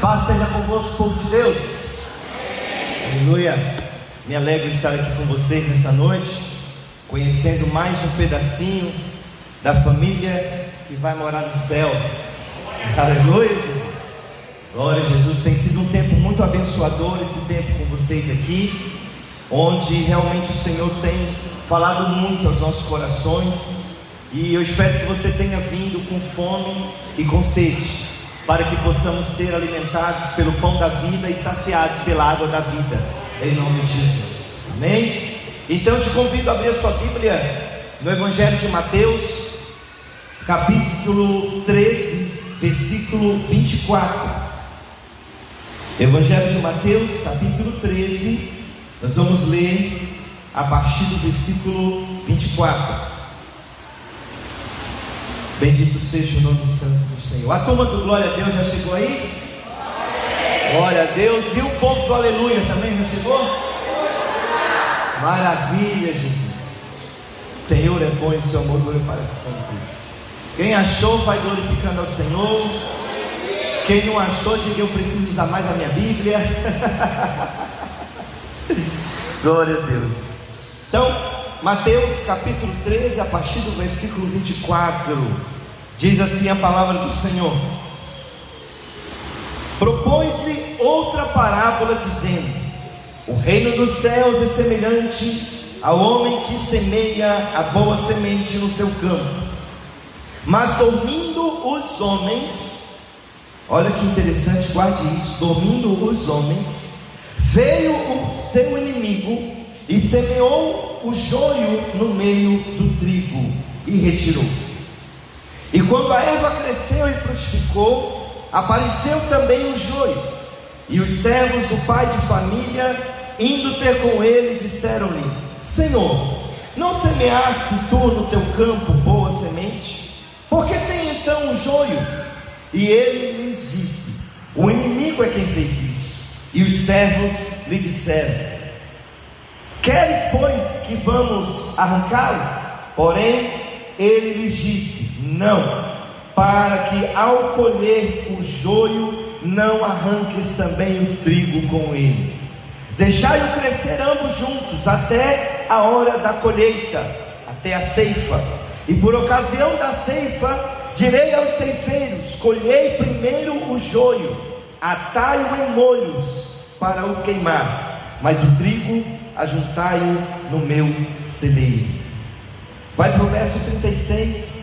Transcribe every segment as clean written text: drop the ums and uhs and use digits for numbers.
Paz seja convosco, povo de Deus. Aleluia. Me alegro de estar aqui com vocês nesta noite, conhecendo mais um pedacinho da família que vai morar no céu. Aleluia, Jesus. Glória a Jesus. Tem sido um tempo muito abençoador esse tempo com vocês aqui, onde realmente o Senhor tem falado muito aos nossos corações. E eu espero que você tenha vindo com fome e com sede, para que possamos ser alimentados pelo pão da vida e saciados pela água da vida, em nome de Jesus. Amém? Então eu te convido a abrir a sua Bíblia no Evangelho de Mateus, capítulo 13, versículo 24. Evangelho de Mateus, capítulo 13, nós vamos ler a partir do versículo 24. Bendito seja o nome santo do Senhor. A turma do Glória a Deus já chegou aí? Glória a Deus. E o povo do Aleluia também já chegou? Maravilha, Jesus. Senhor é bom e o seu amor dura para sempre. Quem achou vai glorificando ao Senhor. Quem não achou, diga: eu preciso usar mais a minha Bíblia. Glória a Deus. Então, Mateus capítulo 13, a partir do versículo 24, diz assim a palavra do Senhor: propôs-lhe outra parábola, dizendo: o reino dos céus é semelhante ao homem que semeia a boa semente no seu campo. Mas dormindo os homens, olha que interessante, guarde isso, dormindo os homens, veio o seu inimigo e semeou o joio no meio do trigo e retirou-se. E quando a erva cresceu e frutificou, apareceu também o joio. E os servos do pai de família, indo ter com ele, disseram-lhe: Senhor, não semeaste tu no teu campo boa semente? Por que tem então o joio? E ele lhes disse: o inimigo é quem fez isso. E os servos lhe disseram: queres, pois, que vamos arrancá-lo? Porém, ele lhes disse: não, para que ao colher o joio, não arranques também o trigo com ele. Deixai-o crescer ambos juntos, até a hora da colheita, até a ceifa. E por ocasião da ceifa, direi aos ceifeiros: colhei primeiro o joio, atai-o em molhos para o queimar, mas o trigo ajuntai-o no meu celeiro. Vai para o verso 36.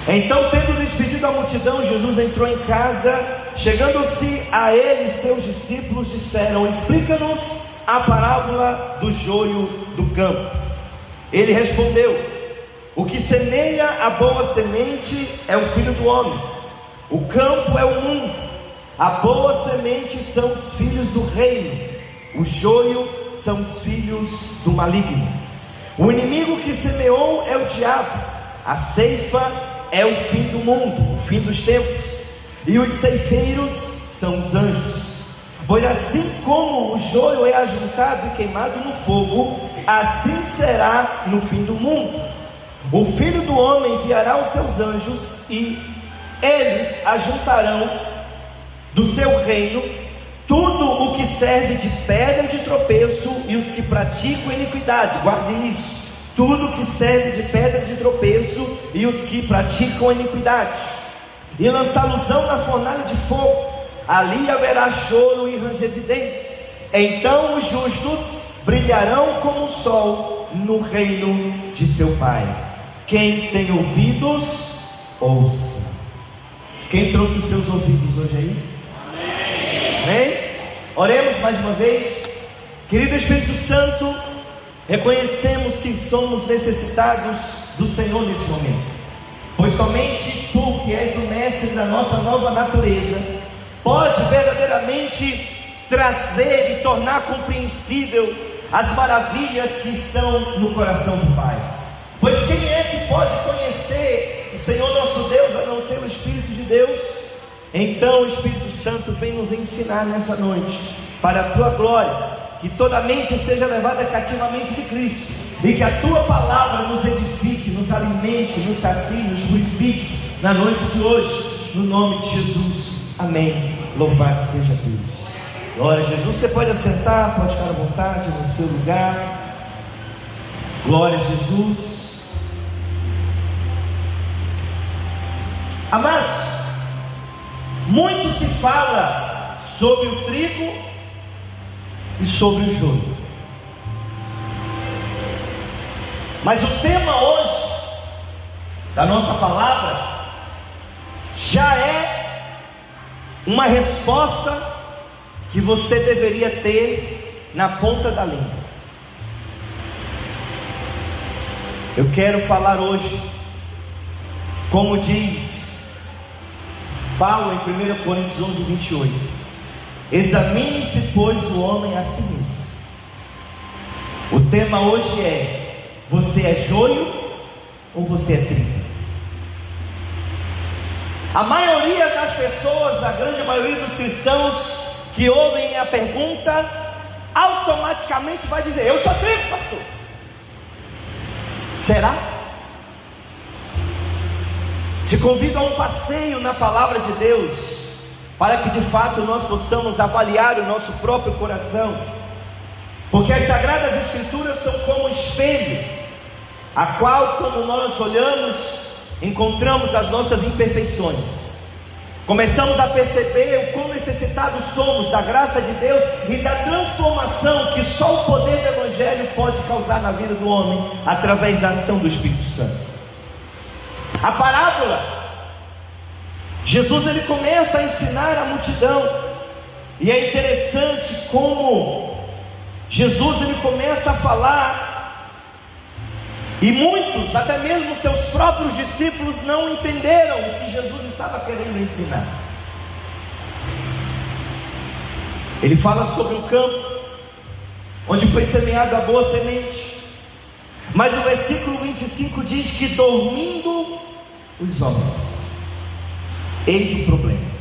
Então, tendo despedido a multidão, Jesus entrou em casa. Chegando-se a ele, seus discípulos disseram: explica-nos a parábola do joio do campo. Ele respondeu: o que semeia a boa semente é o Filho do homem. O campo é o mundo. A boa semente são os filhos do reino. O joio são os filhos do maligno. O inimigo que semeou é o diabo. A ceifa é o fim do mundo, o fim dos tempos. E os ceifeiros são os anjos. Pois assim como o joio é ajuntado e queimado no fogo, assim será no fim do mundo. O Filho do homem enviará os seus anjos, e eles ajuntarão do seu reino tudo o que serve de pedra de tropeço e os que praticam iniquidade. Guarde isso: tudo que serve de pedra de tropeço e os que praticam iniquidade, e lançá-los-ão na fornalha de fogo. Ali haverá choro e ranger de dentes. Então os justos brilharão como o sol no reino de seu Pai. Quem tem ouvidos, ouça. Quem trouxe seus ouvidos hoje aí? Amém? Oremos mais uma vez. Querido Espírito Santo, reconhecemos que somos necessitados do Senhor nesse momento, pois somente Tu, que és o mestre da nossa nova natureza, pode verdadeiramente trazer e tornar compreensível as maravilhas que estão no coração do Pai. Pois quem é que pode conhecer o Senhor nosso Deus a não ser o Espírito de Deus? Então o Espírito Santo vem nos ensinar nessa noite, para a Tua glória, que toda mente seja levada cativamente de Cristo, e que a Tua palavra nos edifique, nos alimente, nos sacie, nos purifique na noite de hoje, no nome de Jesus. Amém. Louvado seja Deus. Glória a Jesus. Você pode assentar, pode ficar à vontade no seu lugar. Glória a Jesus. Amados, muito se fala sobre o trigo e sobre o joio, mas o tema hoje da nossa palavra já é uma resposta que você deveria ter na ponta da língua. Eu quero falar hoje, como diz Paulo em 1 Coríntios 11, 28: examine-se, pois, o homem a si mesmo. O tema hoje é: você é joio ou você é trigo? A maioria das pessoas, a grande maioria dos cristãos que ouvem a pergunta, automaticamente vai dizer: eu sou trigo, pastor. Será? Te convido a um passeio na palavra de Deus, para que de fato nós possamos avaliar o nosso próprio coração, porque as Sagradas Escrituras são como um espelho, a qual, quando nós olhamos, encontramos as nossas imperfeições. Começamos a perceber o quão necessitados somos da graça de Deus e da transformação que só o poder do Evangelho pode causar na vida do homem, através da ação do Espírito Santo. A parábola, Jesus ele começa a ensinar a multidão, e é interessante como Jesus ele começa a falar, e muitos, até mesmo seus próprios discípulos, não entenderam o que Jesus estava querendo ensinar. Ele fala sobre o campo, onde foi semeada a boa semente, mas o versículo 25 diz que dormindo os homens. Eis o problema.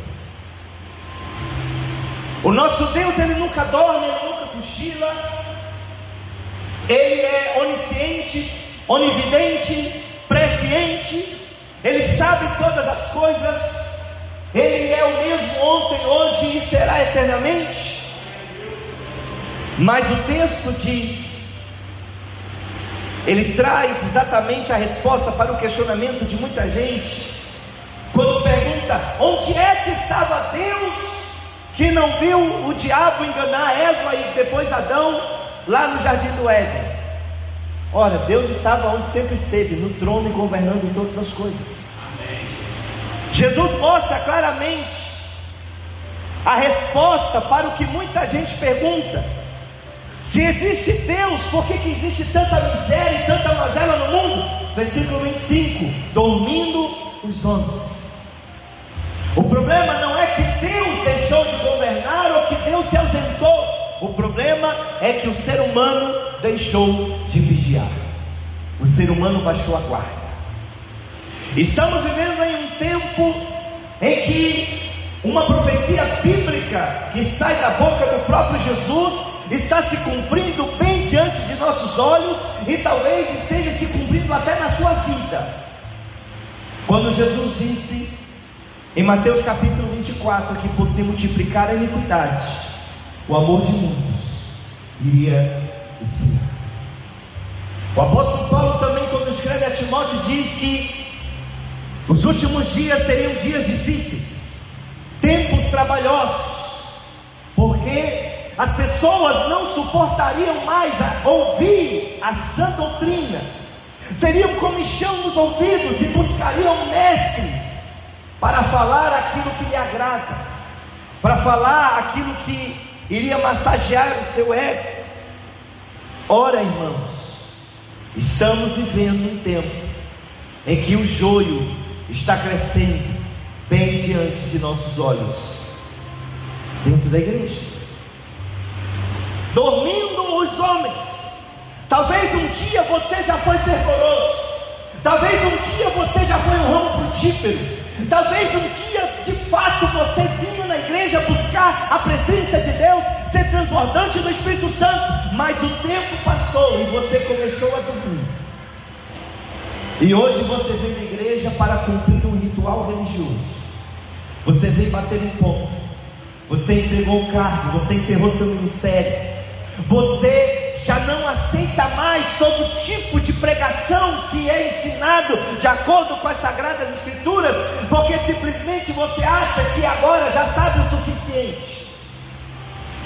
O nosso Deus, ele nunca dorme, ele nunca cochila. Ele é onisciente, onividente, presciente. Ele sabe todas as coisas. Ele é o mesmo ontem, hoje e será eternamente. Mas o texto diz, ele traz exatamente a resposta para o questionamento de muita gente, quando pergunta: onde é que estava Deus, que não viu o diabo enganar Eva e depois Adão, lá no jardim do Éden? Ora, Deus estava onde sempre esteve, no trono e governando todas as coisas. Amém. Jesus mostra claramente a resposta para o que muita gente pergunta: se existe Deus, por que existe tanta miséria e tanta mazela no mundo? Versículo 25: dormindo os homens. O problema não é que Deus deixou de governar ou que Deus se ausentou. O problema é que o ser humano deixou de vigiar. O ser humano baixou a guarda. Estamos vivendo em um tempo em que uma profecia bíblica que sai da boca do próprio Jesus está se cumprindo bem diante de nossos olhos, e talvez esteja se cumprindo até na sua vida. Quando Jesus disse em Mateus capítulo 24 que por se multiplicar a iniquidade, o amor de muitos iria esfriar. O apóstolo Paulo também, quando escreve a Timóteo, diz que os últimos dias seriam dias difíceis, tempos trabalhosos, porque as pessoas não suportariam mais ouvir a sã doutrina, teriam comichão nos ouvidos e buscariam mestres para falar aquilo que lhe agrada, para falar aquilo que iria massagear o seu ego. Ora, irmãos, estamos vivendo um tempo em que o joio está crescendo bem diante de nossos olhos, dentro da igreja. Dormindo os homens. Talvez um dia você já foi fervoroso, talvez um dia você já foi um ramo frutífero, talvez um dia de fato você vinha na igreja buscar a presença de Deus, ser transbordante do Espírito Santo, mas o tempo passou e você começou a dormir. E hoje você vem na igreja para cumprir um ritual religioso, você veio bater um ponto, você entregou o cargo, você enterrou seu ministério, você já não aceita mais todo tipo de pregação que é ensinado de acordo com as Sagradas Escrituras, porque simplesmente você acha que agora já sabe o suficiente.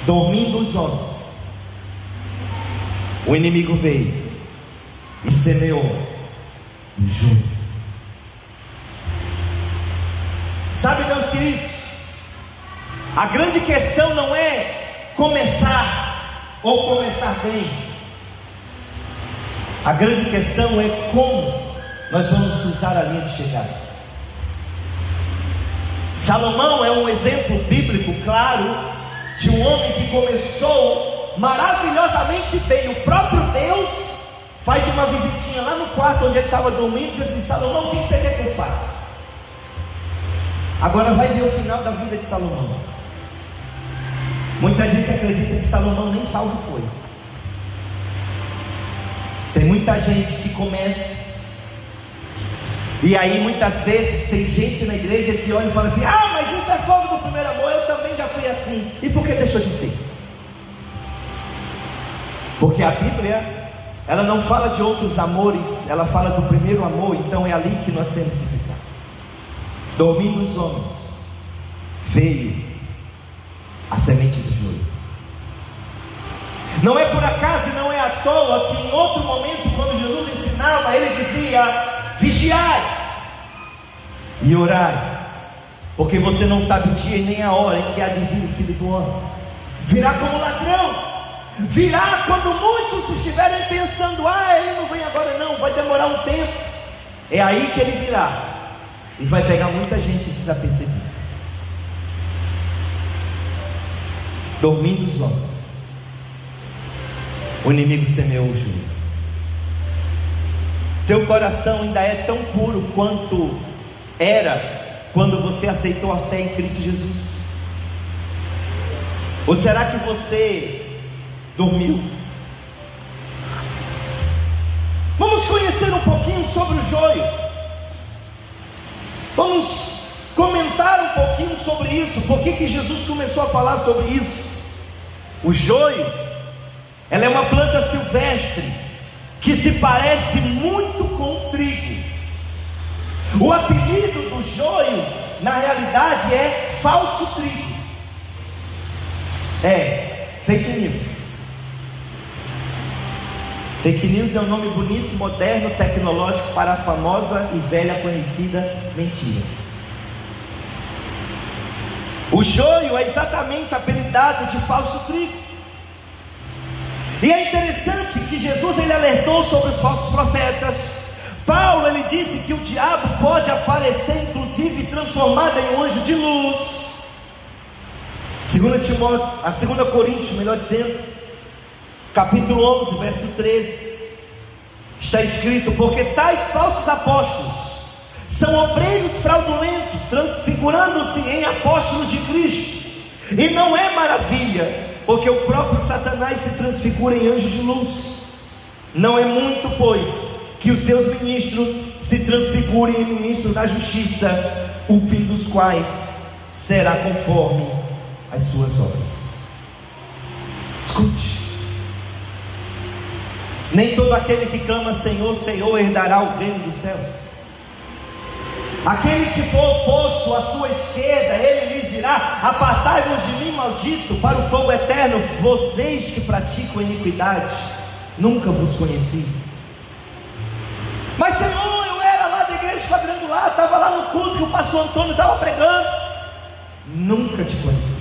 Dormindo os homens, o inimigo veio e semeou o joio. Sabe, meus queridos, a grande questão não é começar ou começar bem. A grande questão é como nós vamos cruzar a linha de chegada. Salomão é um exemplo bíblico claro de um homem que começou maravilhosamente bem. O próprio Deus faz uma visitinha lá no quarto onde ele estava dormindo e diz assim: Salomão, o que você quer que eu faça? Agora vai ver o final da vida de Salomão. Muita gente acredita que Salomão nem salvo foi. Tem muita gente que começa, e aí muitas vezes tem gente na igreja que olha e fala assim: ah, mas isso é fogo do primeiro amor, eu também já fui assim. E por que deixou de ser? Porque a Bíblia, ela não fala de outros amores, ela fala do primeiro amor. Então é ali que nós temos que ficar. Dormindo os homens, veio a semente do joio. Não é por acaso e não é à toa que em outro momento, quando Jesus ensinava, ele dizia: vigiai e orai, porque você não sabe o dia e nem a hora em que há de vir o Filho do Homem. Virá como ladrão, virá quando muitos estiverem pensando: ah, ele não vem agora não, vai demorar um tempo. É aí que ele virá e vai pegar muita gente desapercebida. Dormindo os homens, o inimigo semeou o joio. Teu coração ainda é tão puro quanto era quando você aceitou a fé em Cristo Jesus? Ou será que você dormiu? Vamos conhecer um pouquinho sobre o joio. Vamos comentar um pouquinho sobre isso. Por que Jesus começou a falar sobre isso? O joio, ela é uma planta silvestre que se parece muito com o trigo. O apelido do joio, na realidade, é falso trigo. É fake news. Fake news é um nome bonito, moderno, tecnológico para a famosa e velha conhecida mentira. O joio é exatamente apelidado de falso trigo. E é interessante que Jesus ele alertou sobre os falsos profetas. Paulo ele disse que o diabo pode aparecer, inclusive transformado em um anjo de luz. 2 Coríntios, melhor dizendo, capítulo 11, verso 13, está escrito: porque tais falsos apóstolos são obreiros fraudulentos, transfigurando-se em apóstolos de Cristo. E não é maravilha, porque o próprio Satanás se transfigura em anjos de luz. Não é muito, pois, que os seus ministros se transfigurem em ministros da justiça, o fim dos quais será conforme as suas obras. Escute: nem todo aquele que clama Senhor, Senhor, herdará o reino dos céus. Aquele que for oposto à sua esquerda, ele lhes dirá: apartai-vos de mim, maldito, para o fogo eterno. Vocês que praticam iniquidade, nunca vos conheci. Mas Senhor, eu era lá da igreja quadrangular, estava lá no culto que o pastor Antônio estava pregando. Nunca te conheci.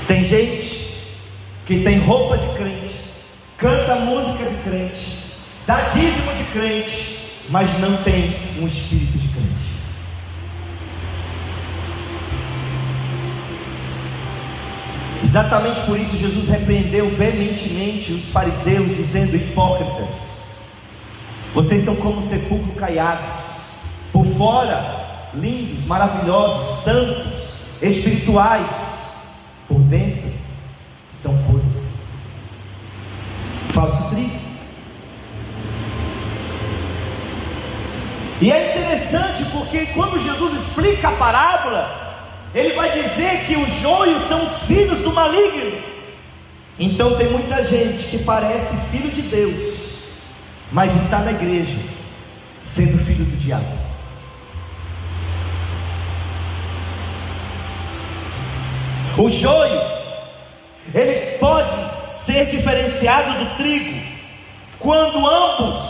Tem gente que tem roupa de crente, canta música de crente, dá dízimo de crente, mas não tem um espírito de crente. Exatamente por isso Jesus repreendeu veementemente os fariseus, dizendo: hipócritas, vocês são como sepulcro caiados, por fora lindos, maravilhosos, santos, espirituais, por dentro estão podres. Falso trigo. E é interessante porque porque quando Jesus explica a parábola, ele vai dizer que os joios são os filhos do maligno. Então tem muita gente que parece filho de Deus, mas está na igreja sendo filho do diabo. O joio, ele pode ser diferenciado do trigo quando ambos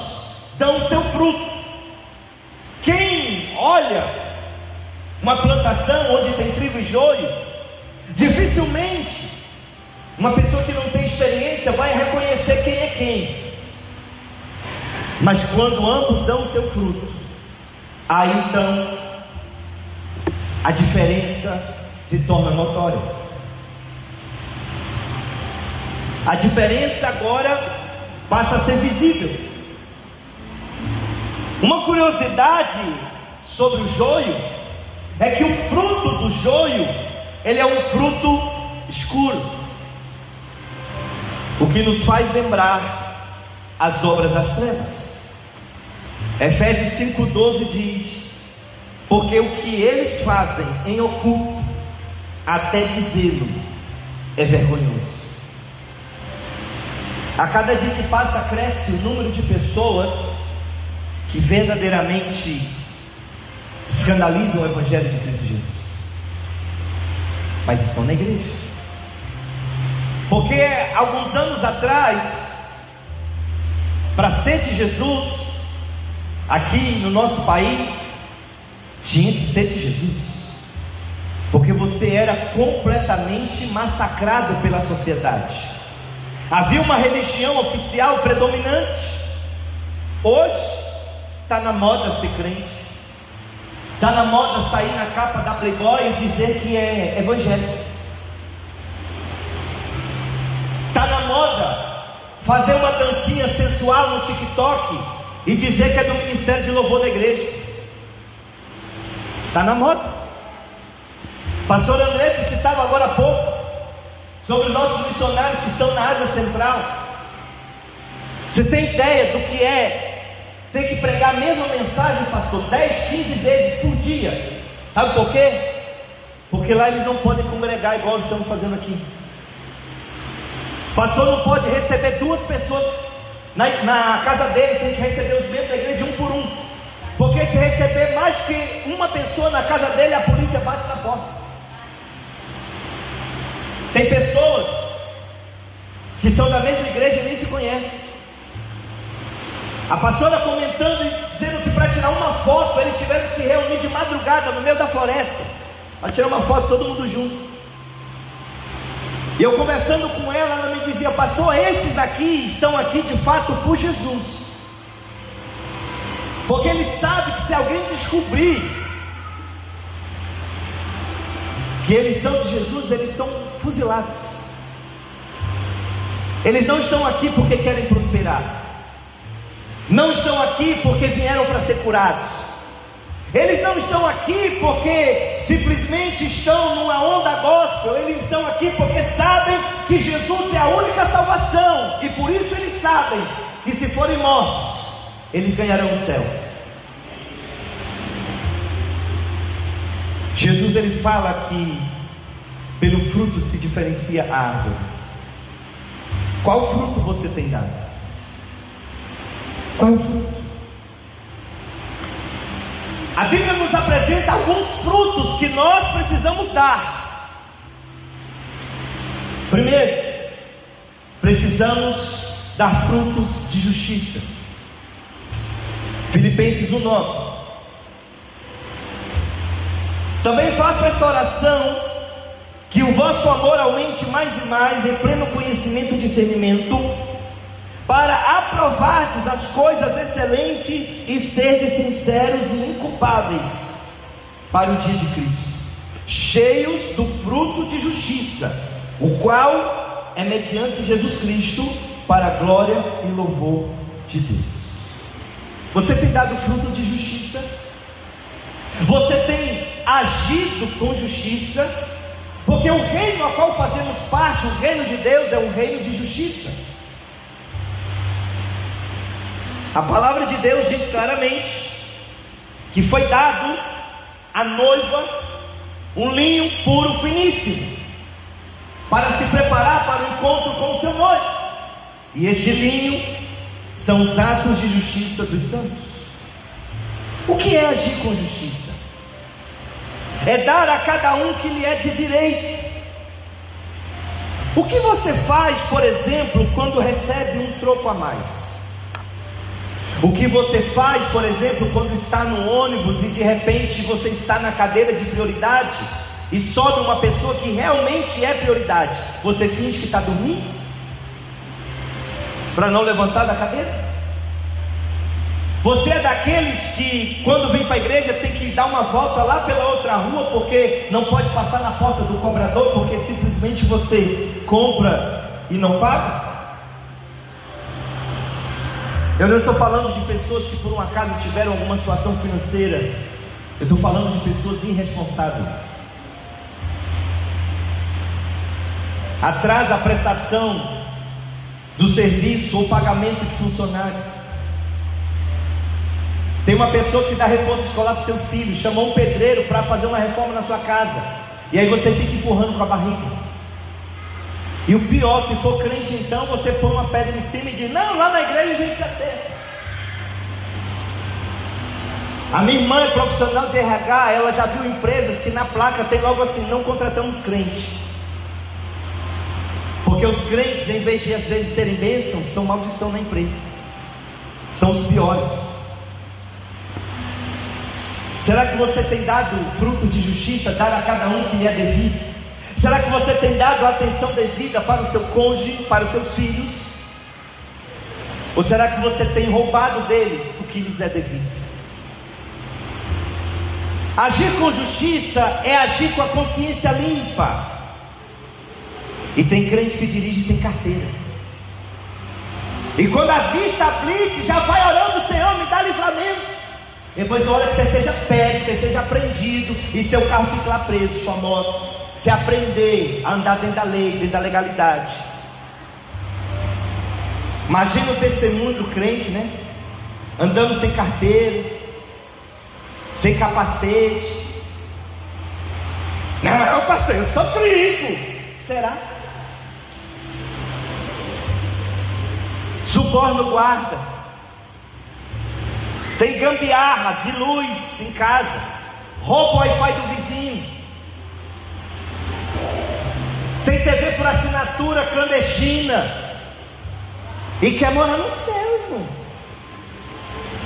dão o seu fruto. Quem olha uma plantação onde tem trigo e joio, dificilmente uma pessoa que não tem experiência vai reconhecer quem é quem. Mas quando ambos dão o seu fruto, aí então a diferença se torna notória. A diferença agora passa a ser visível. Uma curiosidade sobre o joio é que o fruto do joio, ele é um fruto escuro, o que nos faz lembrar as obras das trevas. Efésios 5,12 diz: porque o que eles fazem em oculto, até dizê-lo, é vergonhoso. A cada dia que passa, cresce o número de pessoas que verdadeiramente escandalizam o Evangelho de Cristo Jesus, mas estão na igreja. Porque alguns anos atrás, para ser de Jesus, aqui no nosso país, tinha que ser de Jesus, porque você era completamente massacrado pela sociedade. Havia uma religião oficial predominante. Hoje está na moda ser crente, está na moda sair na capa da Playboy e dizer que é evangélico. Está na moda fazer uma dancinha sensual no TikTok e dizer que é do Ministério de Louvor da igreja. Está na moda. Pastor André se citava agora há pouco sobre os nossos missionários que estão na Ásia Central. Você tem ideia do que é ter que pregar a mesma mensagem, pastor, 10, 15 vezes por dia? Sabe por quê? Porque lá eles não podem congregar igual estamos fazendo aqui. O pastor não pode receber duas pessoas na casa dele, tem que receber os membros da igreja de um por um, porque se receber mais que uma pessoa na casa dele, a polícia bate na porta. Tem pessoas que são da mesma igreja e nem se conhecem. A pastora comentando e dizendo que para tirar uma foto eles tiveram que se reunir de madrugada no meio da floresta para tirar uma foto todo mundo junto. E eu conversando com ela, ela me dizia: pastor, esses aqui estão aqui de fato por Jesus, porque eles sabem que se alguém descobrir que eles são de Jesus, eles são fuzilados. Eles não estão aqui porque querem prosperar, não estão aqui porque vieram para ser curados, eles não estão aqui porque simplesmente estão numa onda gospel, eles estão aqui porque sabem que Jesus é a única salvação, e por isso eles sabem que se forem mortos, eles ganharão o céu. Jesus ele fala que pelo fruto se diferencia a árvore. Qual fruto você tem dado? Qual fruto? A Bíblia nos apresenta alguns frutos que nós precisamos dar. Primeiro, precisamos dar frutos de justiça. Filipenses 1:9. Também faço esta oração, que o vosso amor aumente mais e mais em pleno conhecimento e discernimento, para aprovardes as coisas excelentes e serdes sinceros e inculpáveis para o dia de Cristo, cheios do fruto de justiça, o qual é mediante Jesus Cristo, para a glória e louvor de Deus. Você tem dado fruto de justiça? Você tem agido com justiça? Porque o reino ao qual fazemos parte, o reino de Deus, é um reino de justiça. A palavra de Deus diz claramente que foi dado à noiva um linho puro finíssimo, para se preparar para o encontro com o seu noivo. E este linho são os atos de justiça dos santos. O que é agir com justiça? É dar a cada um que lhe é de direito. O que você faz, por exemplo, quando recebe um troco a mais? O que você faz, por exemplo, quando está no ônibus e de repente você está na cadeira de prioridade e sobe uma pessoa que realmente é prioridade? Você finge que está dormindo para não levantar da cadeira? Você é daqueles que quando vem para a igreja tem que dar uma volta lá pela outra rua porque não pode passar na porta do cobrador porque simplesmente você compra e não paga? Eu não estou falando de pessoas que por um acaso tiveram alguma situação financeira. Eu estou falando de pessoas irresponsáveis. Atrasa a prestação do serviço ou pagamento de funcionário. Tem uma pessoa que dá reforço escolar para o seu filho, chamou um pedreiro para fazer uma reforma na sua casa, e aí você fica empurrando com a barriga. E o pior, se for crente, então você põe uma pedra em cima e diz: não, lá na igreja a gente se acerta. A minha irmã é profissional de RH, ela já viu empresas que na placa tem logo assim: não contratamos crentes. Porque os crentes, em vez de às vezes serem bênçãos, são maldição na empresa. São os piores. Será que você tem dado fruto de justiça, dar a cada um que lhe é devido? Será que você tem dado a atenção devida para o seu cônjuge, para os seus filhos? Ou será que você tem roubado deles o que lhes é devido? Agir com justiça é agir com a consciência limpa. E tem crente que dirige sem carteira. E quando a vista aflige, já vai orando: Senhor, me dá livramento. Depois ora que você seja pego, que você seja apreendido e seu carro fique lá preso, sua moto. Se aprender a andar dentro da lei, dentro da legalidade. Imagina o testemunho do crente, né? Andando sem carteira, sem capacete. Não, pastor, eu sou trigo. Será? Suborno guarda. Tem gambiarra de luz em casa. Rouba o Wi-Fi do vizinho. Tem TV por assinatura clandestina. E quer morar no céu, irmão.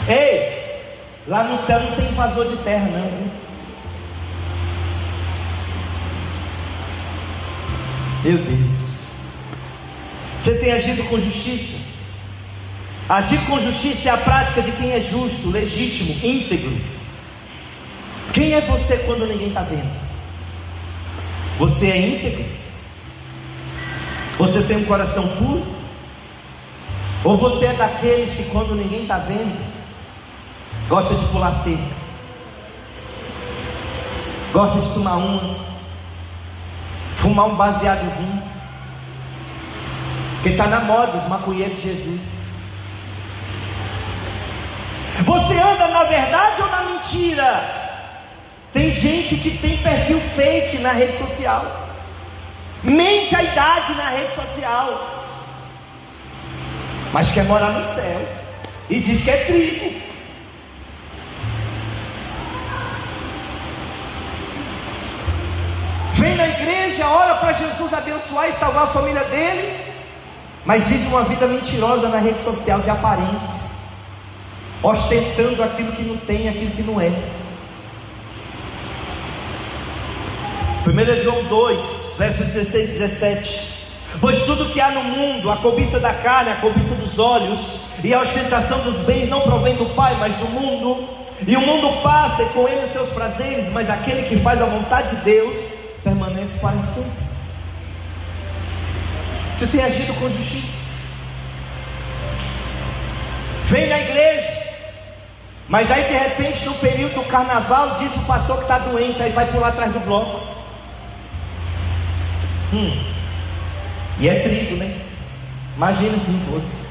Ei, lá no céu não tem invasor de terra não, viu? Meu Deus. Você tem agido com justiça? Agir com justiça é a prática de quem é justo, legítimo, íntegro. Quem é você quando ninguém está vendo? Você é íntegro? Você tem um coração puro? Ou você é daqueles que quando ninguém está vendo, gosta de pular cerca, gosta de tomar umas, fumar um baseadozinho, que está na moda, os maconheiros de Jesus? Você anda na verdade ou na mentira? Tem gente que tem perfil fake na rede social, mente a idade na rede social, mas quer morar no céu e diz que é trigo. Vem na igreja, ora para Jesus abençoar e salvar a família dele, mas vive uma vida mentirosa na rede social, de aparência, ostentando aquilo que não tem, aquilo que não é. 1 João 2, versos 16 e 17. Pois tudo que há no mundo, a cobiça da carne, a cobiça dos olhos e a ostentação dos bens, não provém do Pai, mas do mundo. E o mundo passa e com ele os seus prazeres, mas aquele que faz a vontade de Deus permanece para sempre. Você tem agido com justiça? Vem na igreja, mas aí de repente no período do carnaval diz o pastor que está doente, aí vai pular atrás do bloco. E é trigo, né? Imagina se não fosse.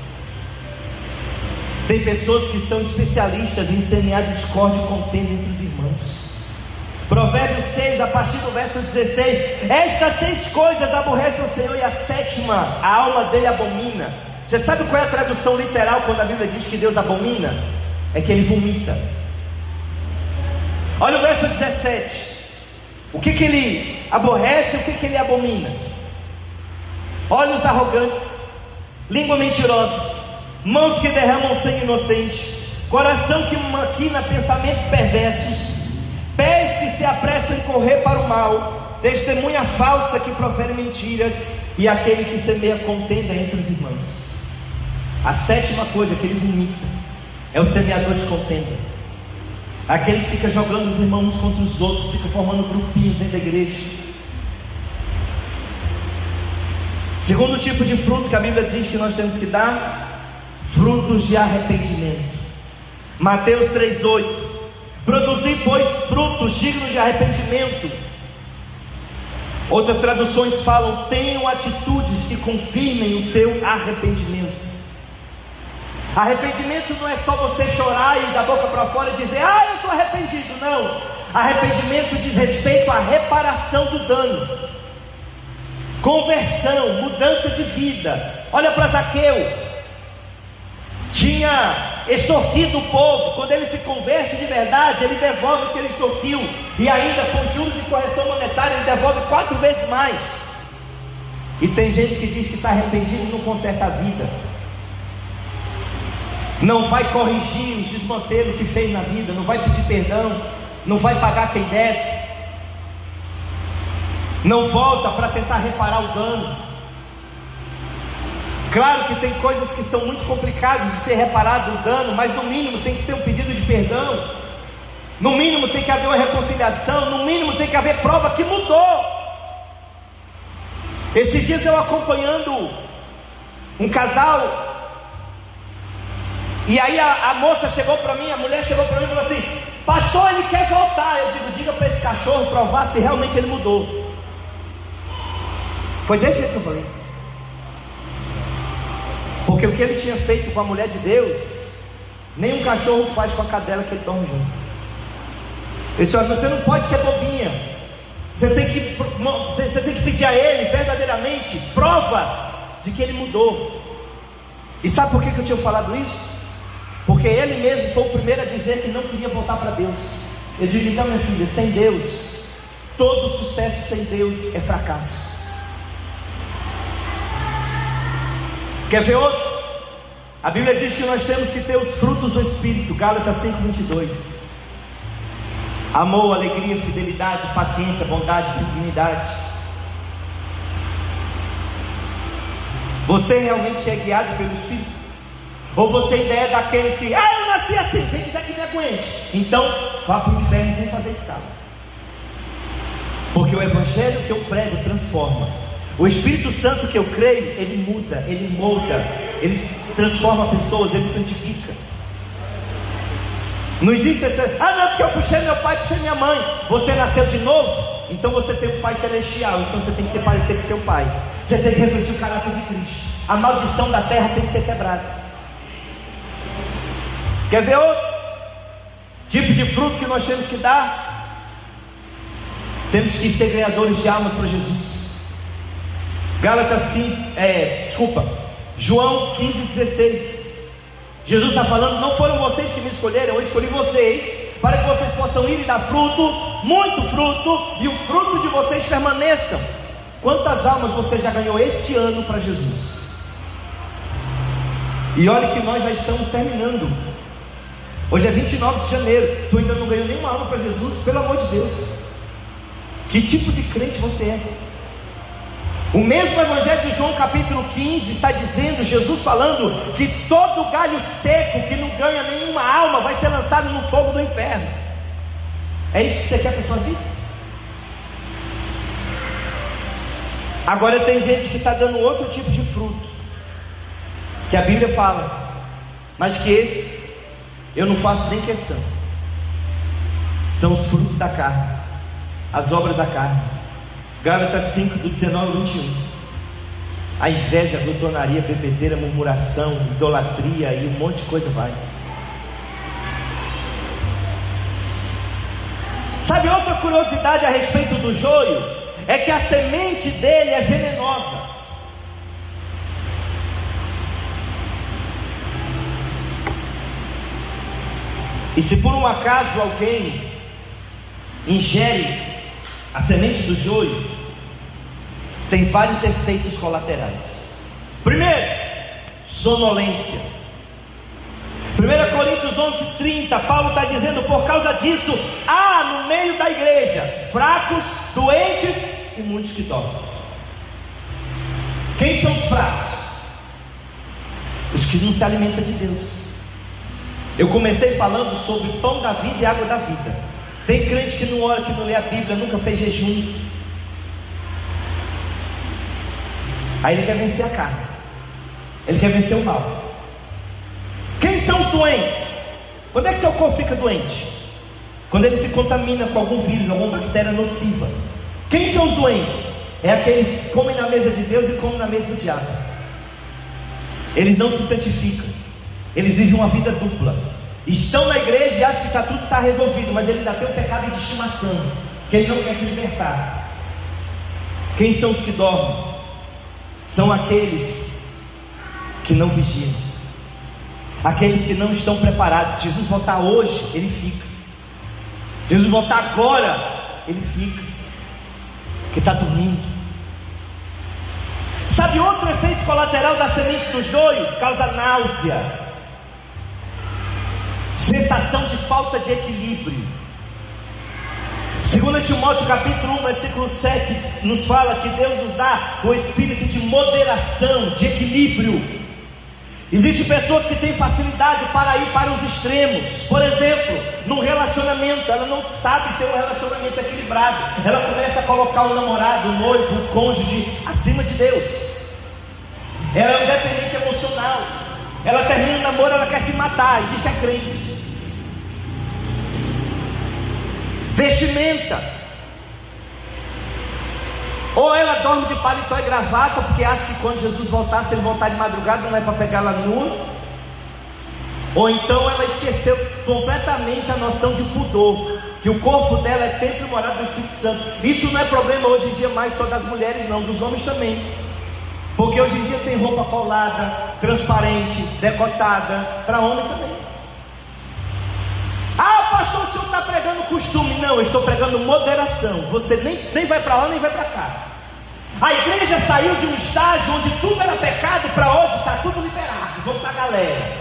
Tem pessoas que são especialistas em semear discórdia e contenda entre os irmãos. Provérbios 6, a partir do verso 16: estas 6 coisas aborrecem o Senhor, e a 7ª a alma dele abomina. Você sabe qual é a tradução literal quando a Bíblia diz que Deus abomina? É que ele vomita. Olha o verso 17. O que ele aborrece e o que ele abomina? Olhos arrogantes, língua mentirosa, mãos que derramam sangue inocente, coração que maquina pensamentos perversos, pés que se apressam em correr para o mal, testemunha falsa que profere mentiras, e aquele que semeia contenda entre os irmãos. A 7ª coisa que ele vomita é o semeador de contenda, aquele que fica jogando os irmãos uns contra os outros, fica formando grupinhos dentro da igreja. Segundo tipo de fruto que a Bíblia diz que nós temos que dar: frutos de arrependimento. Mateus 3,8: produzir, pois, frutos dignos de arrependimento. Outras traduções falam: tenham atitudes que confirmem o seu arrependimento. Arrependimento não é só você chorar e da boca para fora e dizer: eu estou arrependido. Não. Arrependimento diz respeito à reparação do dano, conversão, mudança de vida. Olha para Zaqueu, tinha extorquido o povo. Quando ele se converte de verdade, ele devolve o que ele extorquiu, e ainda com juros e correção monetária ele devolve 4 vezes mais. E tem gente que diz que está arrependido e não conserta a vida, não vai corrigir os desmantelos que fez na vida, não vai pedir perdão, não vai pagar quem deve, não volta para tentar reparar o dano. Claro que tem coisas que são muito complicadas de ser reparado o dano, mas no mínimo tem que ser um pedido de perdão, no mínimo tem que haver uma reconciliação, no mínimo tem que haver prova que mudou. Esses dias eu acompanhando um casal, e aí a moça chegou para mim, a mulher chegou para mim e falou assim: pastor, ele quer voltar. Eu digo: diga para esse cachorro provar se realmente ele mudou. Foi desse jeito que eu falei. Porque o que ele tinha feito com a mulher de Deus, nenhum cachorro faz com a cadela que ele dorme junto. Eu disse: você não pode ser bobinha. Você tem que pedir a ele verdadeiramente provas de que ele mudou. E sabe por que eu tinha falado isso? Porque ele mesmo foi o primeiro a dizer que não queria voltar para Deus. Ele disse: então, minha filha, sem Deus, todo sucesso sem Deus é fracasso. Quer ver outro? A Bíblia diz que nós temos que ter os frutos do Espírito. Gálatas 5:22. Amor, alegria, fidelidade, paciência, bondade, benignidade. Você realmente é guiado pelo Espírito? Ou você ainda é daqueles que: eu nasci assim, quem quiser que me aguente, então vá para o inferno sem fazer escala. Porque o Evangelho que eu prego transforma. O Espírito Santo que eu creio, ele muda, ele molda, ele transforma pessoas, ele santifica. Não existe essa: não, porque eu puxei meu pai, puxei minha mãe. Você nasceu de novo, então você tem um pai celestial, então você tem que se parecer com seu pai. Você tem que refletir o caráter de Cristo. A maldição da terra tem que ser quebrada. Quer ver outro tipo de fruto que nós temos que dar? Temos que ser ganhadores de almas para Jesus. João 15:16. Jesus está falando: não foram vocês que me escolheram, eu escolhi vocês, para que vocês possam ir e dar fruto, muito fruto, e o fruto de vocês permaneçam. Quantas almas você já ganhou este ano para Jesus? E olha que nós já estamos terminando. Hoje é 29 de janeiro, tu ainda não ganhou nenhuma alma para Jesus? Pelo amor de Deus, que tipo de crente você é? O mesmo Evangelho de João capítulo 15 está dizendo, Jesus falando, que todo galho seco que não ganha nenhuma alma vai ser lançado no fogo do inferno. É isso que você quer para a sua vida? Agora tem gente que está dando outro tipo de fruto, que a Bíblia fala, mas que esse eu não faço nem questão. São os frutos da carne, as obras da carne. Gálatas 5, do 19 ao 21. a inveja, a glutonaria, a bebedeira, a murmuração, idolatria e um monte de coisa vai. Sabe, outra curiosidade a respeito do joio é que a semente dele é venenosa. E se por um acaso alguém ingere a semente do joio, tem vários efeitos colaterais. Primeiro, sonolência. 1 Coríntios 11:30, Paulo está dizendo: por causa disso, há no meio da igreja fracos, doentes e muitos que dormem. Quem são os fracos? Os que não se alimentam de Deus. Eu comecei falando sobre pão da vida e água da vida. Tem crente que não ora, que não lê a Bíblia, nunca fez jejum. Aí ele quer vencer a carne, ele quer vencer o mal. Quem são os doentes? Quando é que seu corpo fica doente? Quando ele se contamina com algum vírus, alguma bactéria nociva. Quem são os doentes? É aqueles que comem na mesa de Deus e comem na mesa do diabo. Eles não se santificam, eles vivem uma vida dupla. Estão na igreja e acham que tudo está resolvido, mas ele ainda tem um pecado de estimação, que ele não quer se libertar. Quem são os que dormem? São aqueles que não vigiam, aqueles que não estão preparados. Se Jesus voltar hoje, ele fica. Se Jesus voltar agora, ele fica, que está dormindo. Sabe outro efeito colateral da semente do joio? Causa náusea, sensação de falta de equilíbrio. 2 Timóteo capítulo 1 versículo 7 nos fala que Deus nos dá o espírito de moderação, de equilíbrio. Existem pessoas que têm facilidade para ir para os extremos. Por exemplo, num relacionamento, ela não sabe ter um relacionamento equilibrado. Ela começa a colocar o namorado, o noivo, o cônjuge acima de Deus. Ela é um dependente emocional. Ela termina o namoro, ela quer se matar e diz que é crente. Vestimenta. Ou ela dorme de paletó e gravata, porque acha que quando Jesus voltar, se ele voltar de madrugada, não é para pegar ela nua. Ou então ela esqueceu completamente a noção de pudor, que o corpo dela é templo e morada do Espírito Santo. Isso não é problema hoje em dia mais só das mulheres, não, dos homens também. Porque hoje em dia tem roupa colada, transparente, decotada, para homem também. Ah, pastor, o senhor está pregando costume. Não, eu estou pregando moderação. Você nem vai para lá, nem vai para cá. A igreja saiu de um estágio onde tudo era pecado, para hoje está tudo liberado. Vamos para a galera.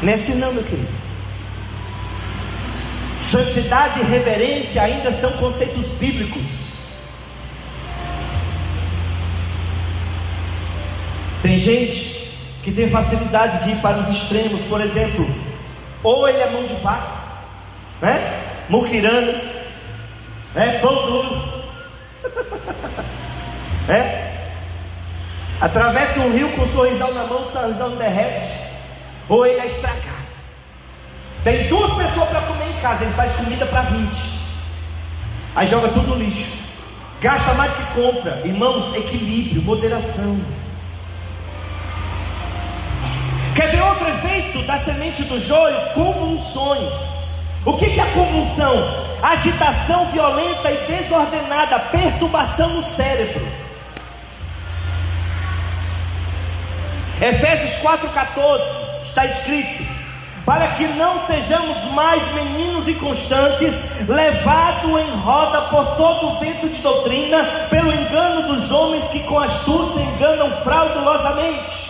Não é assim não, meu querido. Santidade e reverência ainda são conceitos bíblicos. Tem gente que tem facilidade de ir para os extremos. Por exemplo, ou ele é mão de vaca, né? Muquirana, né? Pão duro, né? Atravessa um rio com um sorrisal na mão, o sorrisal derrete. Ou ele é estragado. Tem duas pessoas para comer em casa, ele faz comida para 20, aí joga tudo no lixo, gasta mais do que compra. Irmãos, equilíbrio, moderação. Quer ver outro efeito da semente do joio? Convulsões. O que é a convulsão? Agitação violenta e desordenada, perturbação no cérebro. Efésios 4,14 está escrito: para que não sejamos mais meninos inconstantes, levados em roda por todo o vento de doutrina, pelo engano dos homens que com astúcia enganam fraudulosamente.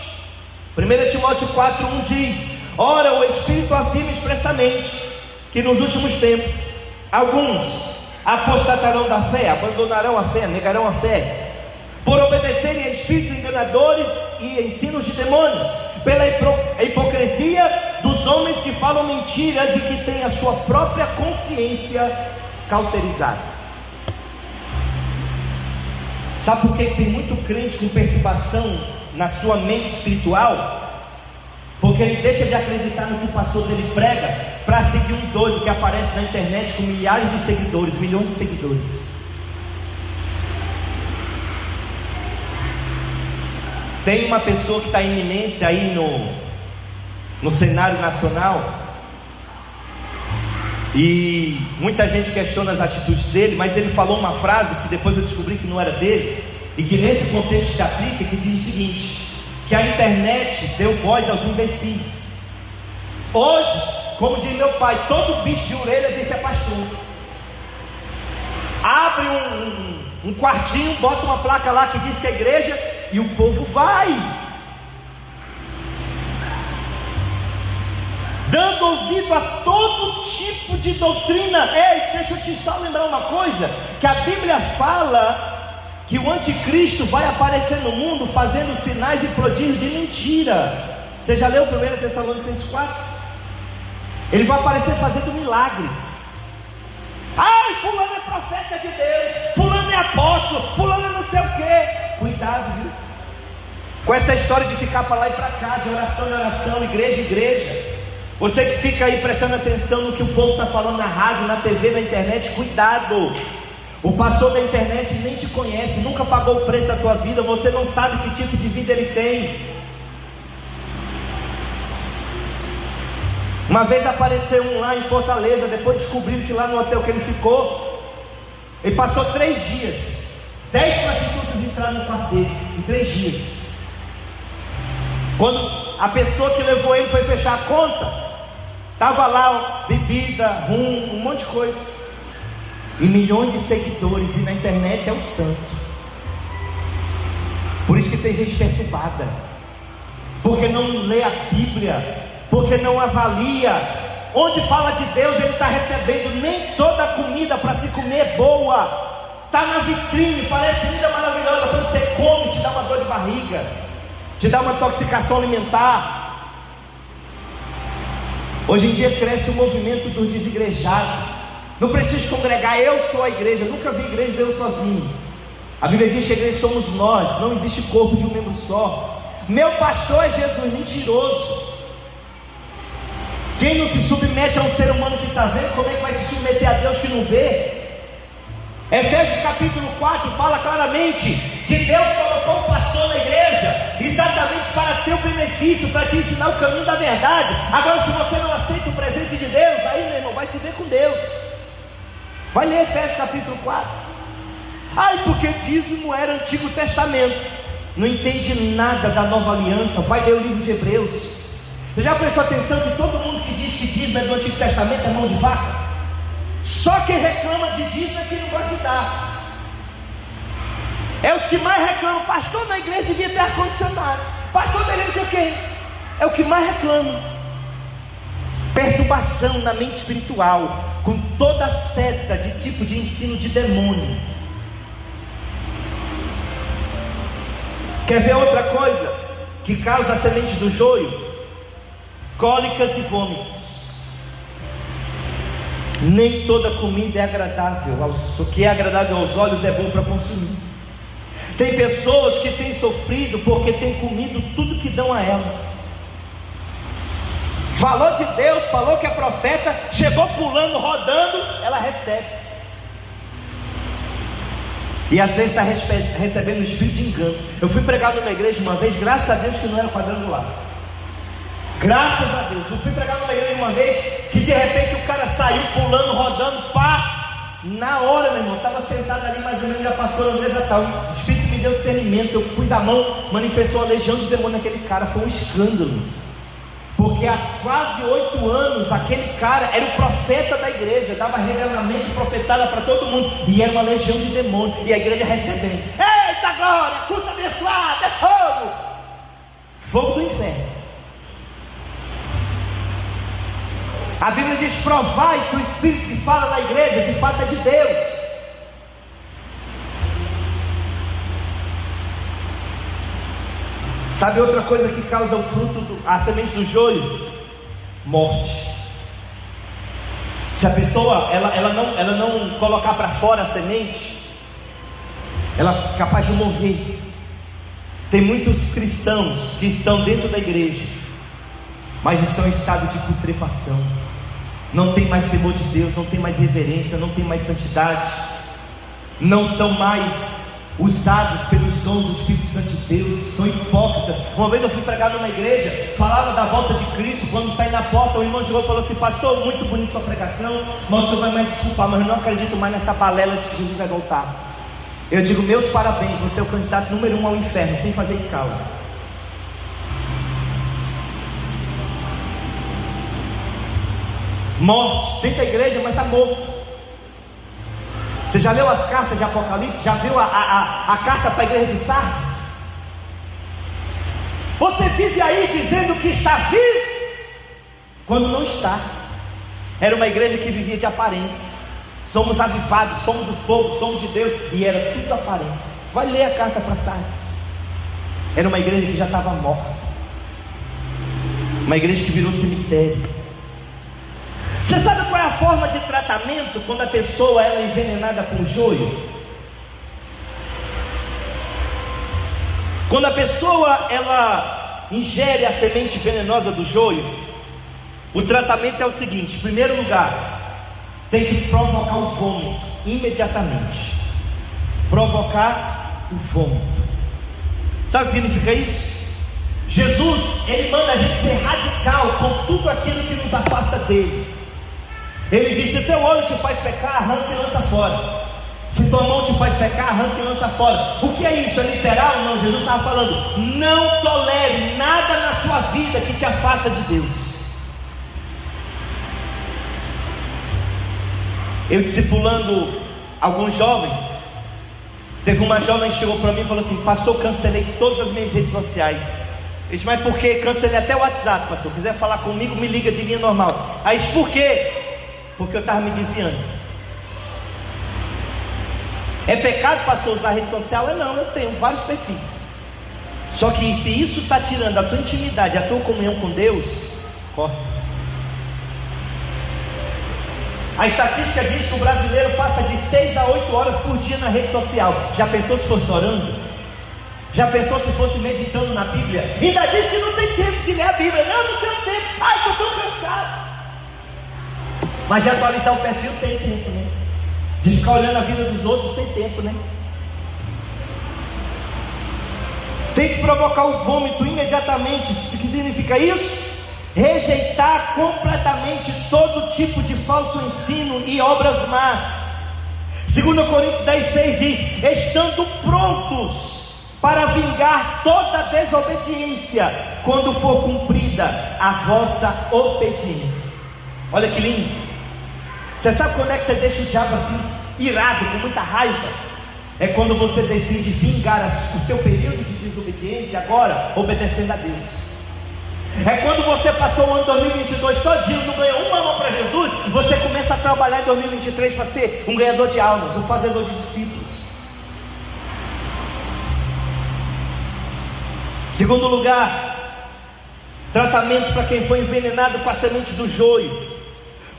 1 Timóteo 4,1 diz: ora, o Espírito afirma expressamente que nos últimos tempos alguns apostatarão da fé, abandonarão a fé, negarão a fé, por obedecerem a espíritos enganadores e ensinos de demônios, pela hipocrisia dos homens que falam mentiras e que têm a sua própria consciência cauterizada. Sabe por que tem muito crente com perturbação na sua mente espiritual? Porque ele deixa de acreditar no que o pastor dele prega para seguir um doido que aparece na internet com milhares de seguidores, milhões de seguidores. Tem uma pessoa que está em iminência aí no cenário nacional, e muita gente questiona as atitudes dele, mas ele falou uma frase que depois eu descobri que não era dele, e que nesse contexto se aplica, que diz o seguinte: que a internet deu voz aos imbecis. Hoje, como diz meu pai, todo bicho de orelha diz que é pastor. Abre um quartinho, bota uma placa lá que diz que é igreja, e o povo vai, dando ouvido a todo tipo de doutrina. Ei, deixa eu te só lembrar uma coisa, que a Bíblia fala que o anticristo vai aparecer no mundo fazendo sinais e prodígios de mentira. Você já leu 1 Tessalonicenses 4? Ele vai aparecer fazendo milagres. Ai, fulano é profeta de Deus, fulano é apóstolo, fulano é não sei o que. Cuidado, viu, com essa história de ficar para lá e para cá, de oração em oração, igreja em igreja. Você que fica aí prestando atenção no que o povo está falando na rádio, na TV, na internet, cuidado. O pastor da internet nem te conhece, nunca pagou o preço da tua vida, você não sabe que tipo de vida ele tem. Uma vez apareceu um lá em Fortaleza, depois descobriram que lá no hotel que ele ficou, ele passou 3 dias, 10 prostitutas entraram no quarto dele, em 3 dias. Quando a pessoa que levou ele foi fechar a conta, estava lá bebida, rum, um monte de coisa, e milhões de seguidores, e na internet é o santo. Por isso que tem gente perturbada, porque não lê a Bíblia, porque não avalia. Onde fala de Deus, ele está recebendo. Nem toda comida para se comer é boa. Está na vitrine, parece linda, maravilhosa. Quando você come, te dá uma dor de barriga, te dá uma intoxicação alimentar. Hoje em dia cresce o movimento dos desigrejados. Não preciso congregar, eu sou a igreja. Eu nunca vi igreja de Deus sozinho. A Bíblia diz que a igreja somos nós, não existe corpo de um membro só. Meu pastor é Jesus. Mentiroso. Quem não se submete a um ser humano que está vendo, como é que vai se submeter a Deus que não vê? Efésios capítulo 4 fala claramente que Deus colocou o pastor na igreja exatamente para ter o benefício, para te ensinar o caminho da verdade. Agora, se você não aceita o presente de Deus, aí, meu irmão, vai se ver com Deus. Vai ler Efésios capítulo 4. Ai, porque dízimo era Antigo Testamento, não entende nada da nova aliança. Vai ler o livro de Hebreus. Você já prestou atenção que todo mundo que diz que dízimo é do Antigo Testamento é mão de vaca? Só quem reclama de dízimo é quem não gosta de dar. É os que mais reclamam. Pastor, na igreja devia ter ar-condicionado. Pastor, da igreja o quê? É o que mais reclama. Perturbação na mente espiritual, com toda seta de tipo de ensino de demônio. Quer ver outra coisa que causa a semente do joio? Cólicas e vômitos. Nem toda comida é agradável. O que é agradável aos olhos é bom para consumir. Tem pessoas que têm sofrido porque têm comido tudo que dão a ela. Falou de Deus, falou que é profeta, chegou pulando, rodando, ela recebe. E às vezes está recebendo o espírito de engano. Eu fui pregar numa igreja uma vez, graças a Deus que não era quadrangular. Graças a Deus, eu fui pregar numa igreja uma vez, que de repente o cara saiu pulando, rodando, pá, na hora, meu irmão, estava sentado ali, mais ou menos, já passou na mesa tal, o Espírito me deu discernimento, eu pus a mão, manifestou uma legião de demônio naquele cara. Foi um escândalo, porque há quase 8 anos, aquele cara era o profeta da igreja, dava revelamento, profetada para todo mundo, e era uma legião de demônio, e a igreja recebendo, eita glória, culto abençoado, é fogo, fogo do inferno. A Bíblia diz: provai se o Espírito que fala na igreja de fato é de Deus. Sabe outra coisa que causa o fruto, a semente do joio? Morte. Se a pessoa ela não colocar para fora a semente, ela é capaz de morrer. Tem muitos cristãos que estão dentro da igreja, mas estão em estado de putrefação. Não tem mais temor de Deus, não tem mais reverência, não tem mais santidade, não são mais usados pelos dons do Espírito Santo de Deus, são hipócritas. Uma vez eu fui pregar numa igreja, falava da volta de Cristo. Quando saí na porta, o irmão chegou e falou assim: pastor, muito bonito sua pregação, mas o senhor vai me desculpar, mas eu não acredito mais nessa balela de que Jesus vai voltar. Eu digo: meus parabéns, você é o candidato número 1 ao inferno, sem fazer escala. Morte dentro da igreja, mas está morto. Você já leu as cartas de Apocalipse? Já viu a carta para a igreja de Sardes? Você vive aí dizendo que está vivo, quando não está. Era uma igreja que vivia de aparência. Somos avivados, somos do fogo, somos de Deus, e era tudo aparência. Vai ler a carta para Sardes. Era uma igreja que já estava morta, uma igreja que virou cemitério. Você sabe qual é a forma de tratamento quando a pessoa é envenenada com joio? Quando a pessoa ela ingere a semente venenosa do joio, o tratamento é o seguinte: em primeiro lugar, tem que provocar o vômito imediatamente. Provocar o vômito. Sabe o que significa isso? Jesus, ele manda a gente ser radical com tudo aquilo que nos afasta dele. Ele disse: se teu olho te faz pecar, arranca e lança fora. Se tua mão te faz pecar, arranca e lança fora. O que é isso? É literal? Não, Jesus estava falando: não tolere nada na sua vida que te afasta de Deus. Eu discipulando alguns jovens, teve uma jovem que chegou para mim e falou assim: pastor, cancelei todas as minhas redes sociais. Eu disse: mas por quê? Cancelei até o WhatsApp, pastor. Se quiser falar comigo, me liga de linha normal. Aí disse: por quê? Porque eu estava me desviando. É pecado, pastor, usar rede social? Não, eu tenho vários perfis. Só que se isso está tirando a tua intimidade, a tua comunhão com Deus, corre. A estatística diz que o brasileiro passa de 6 a 8 horas por dia na rede social. Já pensou se fosse orando? Já pensou se fosse meditando na Bíblia? Ainda diz que não tem tempo de ler a Bíblia. Não tenho tempo. Ai, estou tão cansado. Mas de atualizar o perfil tem tempo, né? De ficar olhando a vida dos outros tem tempo, né? Tem que provocar o vômito imediatamente. O que significa isso? Rejeitar completamente todo tipo de falso ensino e obras más. 2 Coríntios 10,6 diz: estando prontos para vingar toda desobediência, quando for cumprida a vossa obediência. Olha que lindo. Você sabe quando é que você deixa o diabo assim, irado, com muita raiva? É quando você decide vingar o seu período de desobediência, agora obedecendo a Deus. É quando você passou o ano 2022 todinho, não ganhou uma alma para Jesus, e você começa a trabalhar em 2023 para ser um ganhador de almas, um fazedor de discípulos. Segundo lugar, tratamento para quem foi envenenado com a semente do joio.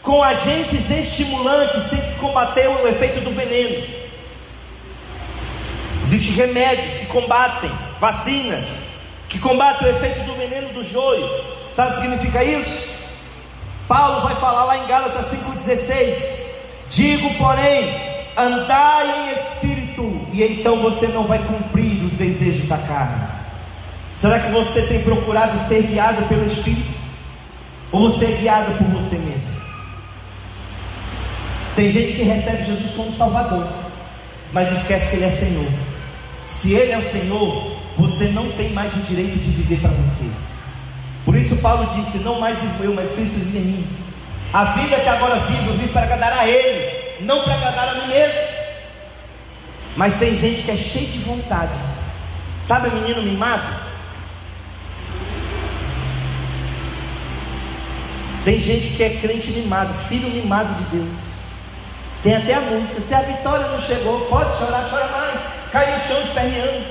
Com agentes estimulantes, tem que combater o efeito do veneno. Existem remédios que combatem, vacinas que combatem o efeito do veneno do joio. Sabe o que significa isso? Paulo vai falar lá em Gálatas 5,16: digo, porém, andai em espírito, e então você não vai cumprir os desejos da carne. Será que você tem procurado ser guiado pelo Espírito? Ou você é guiado por você mesmo? Tem gente que recebe Jesus como Salvador, mas esquece que Ele é Senhor. Se Ele é o Senhor, você não tem mais o direito de viver para você. Por isso Paulo disse: não mais vivo eu, mas Cristo vive em mim. A vida que agora vivo, eu vivo para agradar a Ele, não para agradar a mim mesmo. Mas tem gente que é cheia de vontade. Sabe o menino mimado? Tem gente que é crente mimado, filho mimado de Deus. Tem até a música: se a vitória não chegou, pode chorar, chora mais, cai no chão esperneando.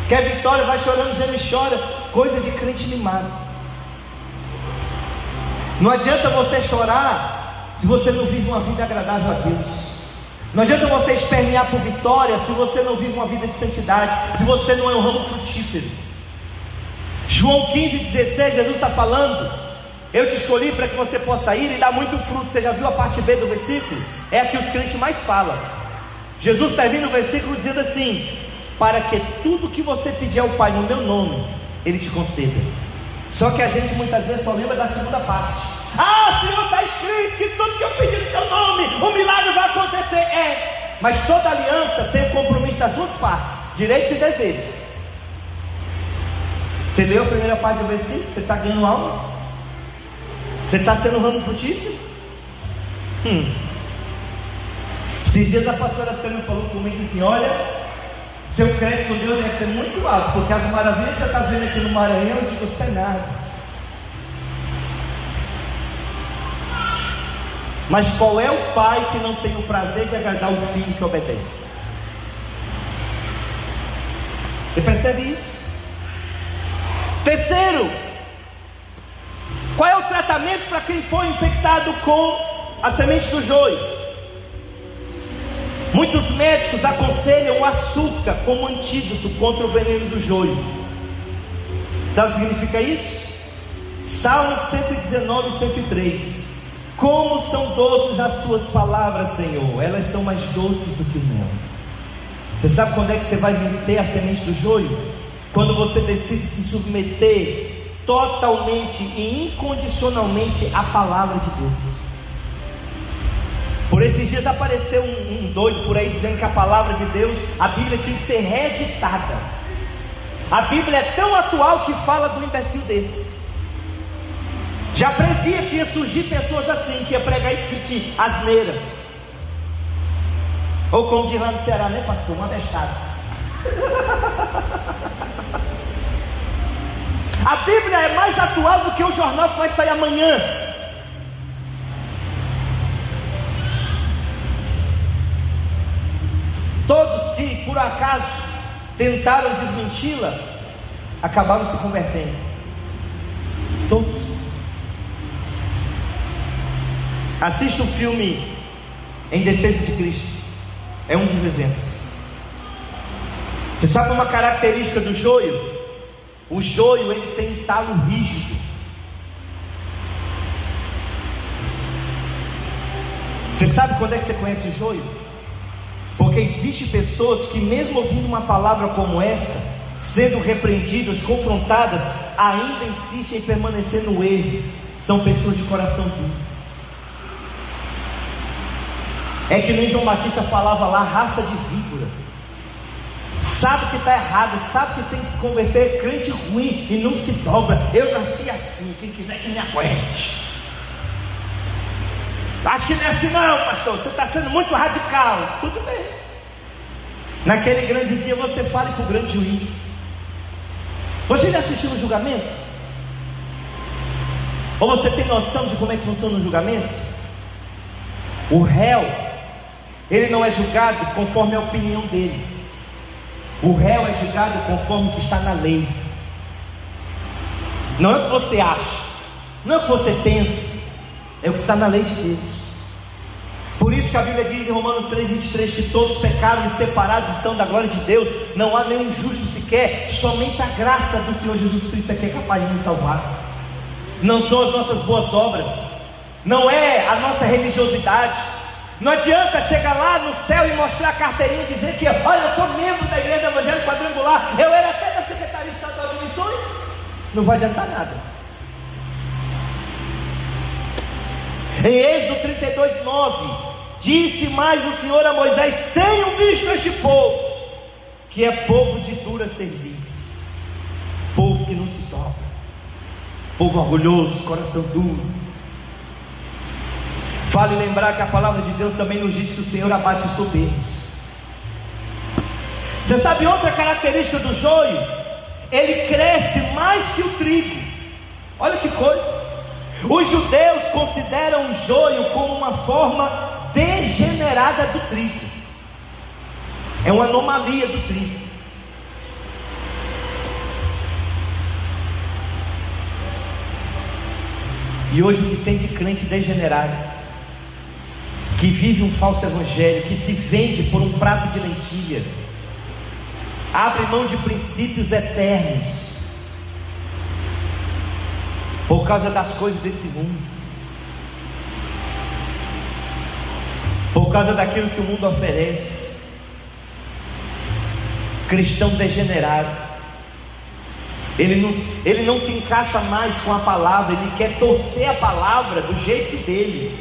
Quer vitória, vai chorando, geme e chora. Coisa de crente mimado. Não adianta você chorar se você não vive uma vida agradável a Deus. Não adianta você espernear por vitória se você não vive uma vida de santidade, se você não é um ramo frutífero. João 15,16, Jesus está falando: eu te escolhi para que você possa ir e dar muito fruto. Você já viu a parte B do versículo? É a que os crentes mais falam. Jesus termina o versículo dizendo assim: para que tudo que você pedir ao Pai no meu nome, Ele te conceda. Só que a gente muitas vezes só lembra da segunda parte. Ah, Senhor, está escrito que tudo que eu pedir no teu nome, o milagre vai acontecer. Mas toda aliança tem o compromisso das duas partes, direitos e deveres. Você leu a primeira parte do versículo? Você está ganhando almas? Você está sendo ramo frutífero? Esses dias a pastora Tânia falou comigo assim: olha, seu crédito com Deus deve ser muito alto, porque as maravilhas que você está vendo aqui no Maranhão, eu digo, você é nada. Mas qual é o pai que não tem o prazer de agradar o filho que obedece? Você percebe isso? Terceiro, qual é o tratamento para quem foi infectado com a semente do joio? Muitos médicos aconselham o açúcar como antídoto contra o veneno do joio. Sabe o que significa isso? Salmo 119, 103. Como são doces as tuas palavras, Senhor, elas são mais doces do que o mel. Você sabe quando é que você vai vencer a semente do joio? Quando você decide se submeter totalmente e incondicionalmente à palavra de Deus. Por esses dias apareceu um doido por aí dizendo que a palavra de Deus, a Bíblia tem que ser reeditada. A Bíblia é tão atual que fala do imbecil desse. Já previa que ia surgir pessoas assim, que ia pregar esse tipo de asneira. Ou como diz lá no Ceará, né, pastor? Uma bestada. A Bíblia é mais atual do que o jornal que vai sair amanhã. Todos que por acaso tentaram desmenti-la acabaram se convertendo. Todos. Assista o filme Em Defesa de Cristo. É um dos exemplos. Você sabe uma característica do joio? O joio, ele tem um talo rígido. Você sabe quando é que você conhece o joio? Porque existem pessoas que mesmo ouvindo uma palavra como essa, sendo repreendidas, confrontadas, ainda insistem em permanecer no erro. São pessoas de coração duro. É que nem João Batista falava lá, raça de víbora. Sabe que está errado, sabe que tem que se converter, crente ruim e não se dobra. Eu nasci assim, quem quiser que me aguente. Acho que não é assim não, pastor, você está sendo muito radical. Tudo bem. Naquele grande dia você fale com o grande juiz. Você já assistiu o julgamento? Ou você tem noção de como é que funciona o julgamento? O réu, ele não é julgado conforme a opinião dele. O réu é julgado conforme o que está na lei. Não é o que você acha, não é o que você pensa, é o que está na lei de Deus. Por isso que a Bíblia diz em Romanos 3,23 que todos pecaram e separados estão da glória de Deus. Não há nenhum justo sequer, somente a graça do Senhor Jesus Cristo é que é capaz de nos salvar. Não são as nossas boas obras, não é a nossa religiosidade. Não adianta chegar lá no céu e mostrar a carteirinha e dizer que, olha, eu sou membro da Igreja Evangélica Quadrangular, eu era até da Secretaria Estadual de Missões. Não vai adiantar nada. Em Êxodo 32:9, disse mais o Senhor a Moisés: tenham visto este povo, que é povo de dura cerviz, povo que não se dobra, povo orgulhoso, coração duro. Vale lembrar que a palavra de Deus também nos diz que o Senhor abate os soberbos. Você sabe outra característica do joio? Ele cresce mais que o trigo. Olha que coisa. Os judeus consideram o joio como uma forma degenerada do trigo. É uma anomalia do trigo. E hoje o que tem de crente degenerado, que vive um falso evangelho, que se vende por um prato de lentilhas, abre mão de princípios eternos, por causa das coisas desse mundo, por causa daquilo que o mundo oferece. cristão degenerado. Ele não se encaixa mais com a palavra, ele quer torcer a palavra do jeito dele.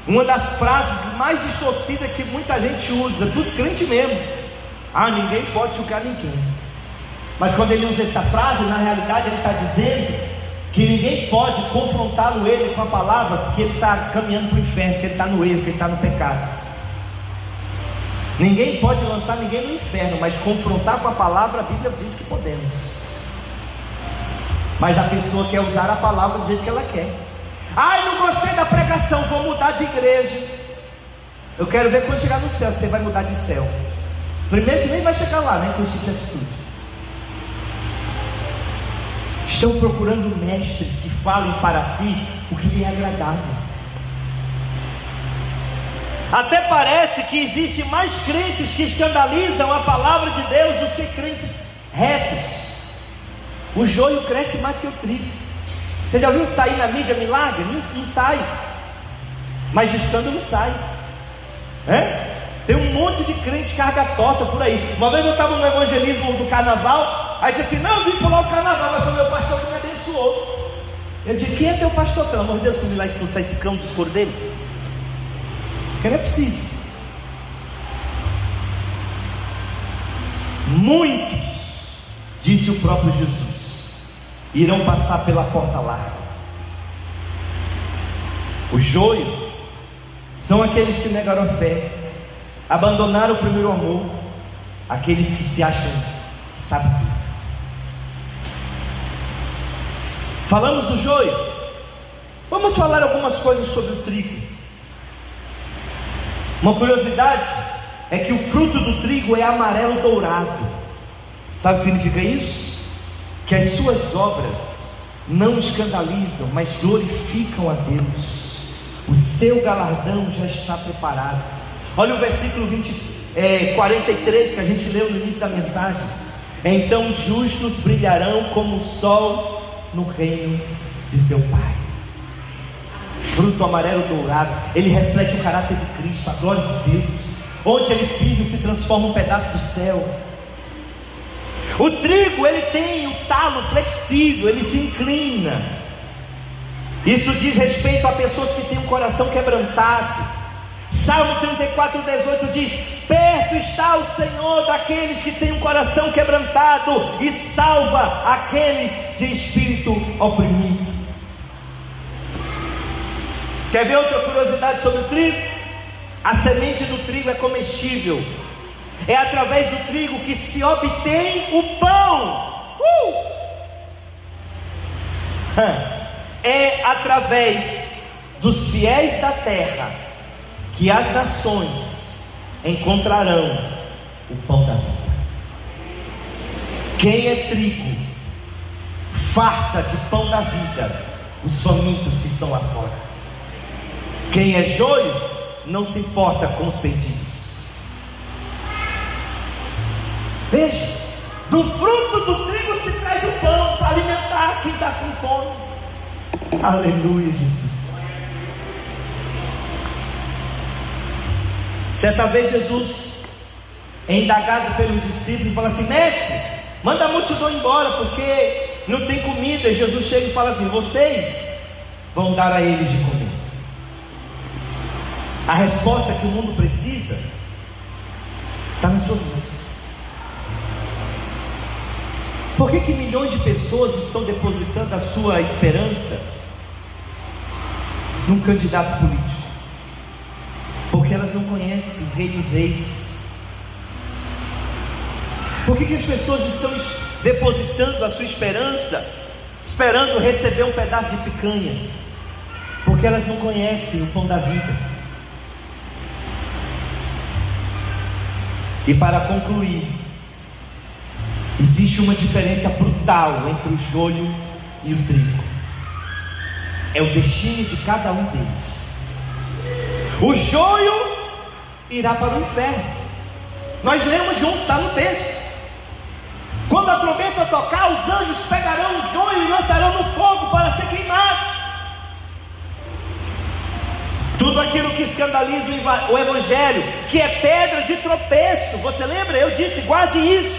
Uma das frases mais distorcidas que muita gente usa, dos crentes mesmo: ninguém pode julgar ninguém. Mas quando ele usa essa frase, na realidade ele está dizendo que ninguém pode confrontá-lo ele com a palavra, porque ele está caminhando para o inferno, porque ele está no erro, porque ele está no pecado. Ninguém pode lançar ninguém no inferno, mas confrontar com a palavra, a Bíblia diz que podemos. Mas a pessoa quer usar a palavra do jeito que ela quer. Não gostei da pregação, vou mudar de igreja. Eu quero ver quando chegar no céu, você vai mudar de céu. Primeiro que nem vai chegar lá, né, com esse tipo de atitude. Estão procurando mestres que falem para si o que lhe é agradável. Até parece que existe mais crentes que escandalizam a palavra de Deus do que crentes retos. O joio cresce mais que o trigo. Você já viu sair na mídia milagre? Não sai. Mas de escândalo sai. Tem um monte de crente carga torta por aí. Uma vez eu estava no evangelismo do carnaval. Aí disse assim: não, eu vim pular o carnaval, mas foi meu pastor que me abençoou. Eu disse: quem é teu pastor? Pelo amor de Deus, para me lá expulsar esse cão dos cordeiros? Porque não é possível. Muitos, disse o próprio Jesus, irão passar pela porta larga. O joio são aqueles que negaram a fé, abandonaram o primeiro amor, aqueles que se acham sábios. Falamos do joio, vamos falar algumas coisas sobre o trigo. Uma curiosidade é que o fruto do trigo é amarelo dourado. Sabe o que significa isso? Que as suas obras não escandalizam, mas glorificam a Deus. O seu galardão já está preparado. Olha o versículo 43 que a gente leu no início da mensagem. Então os justos brilharão como o sol no reino de seu Pai. Fruto amarelo dourado, ele reflete o caráter de Cristo, a glória de Deus. Onde ele pisa se transforma um pedaço do céu. O trigo, ele tem o talo flexível, ele se inclina. Isso diz respeito a pessoas que têm um coração quebrantado. Salmo 34:18 diz: perto está o Senhor daqueles que têm um coração quebrantado e salva aqueles de espírito oprimido. Quer ver outra curiosidade sobre o trigo? A semente do trigo é comestível. É através do trigo que se obtém o pão. É através dos fiéis da terra que as nações encontrarão o pão da vida. Quem é trigo farta de pão da vida os famintos que estão lá fora. Quem é joio não se importa com os perdidos. Veja, do fruto do trigo se traz o pão para alimentar quem está com fome. Aleluia, Jesus. Certa vez Jesus é indagado pelos discípulos e fala assim: mestre, manda a multidão embora porque não tem comida. E Jesus chega e fala assim: vocês vão dar a eles de comer. A resposta que o mundo precisa está nas suas mãos. Por que milhões de pessoas estão depositando a sua esperança num candidato político? Porque elas não conhecem o Rei dos Reis. Por que as pessoas estão depositando a sua esperança, esperando receber um pedaço de picanha? Porque elas não conhecem o pão da vida. E para concluir, existe uma diferença brutal entre o joio e o trigo. É o destino de cada um deles. O joio irá para o inferno. Nós lemos juntos, está no texto. Quando a trombeta tocar, os anjos pegarão o joio e lançarão no fogo para ser queimado. Tudo aquilo que escandaliza o Evangelho, que é pedra de tropeço. Você lembra? Eu disse: guarde isso.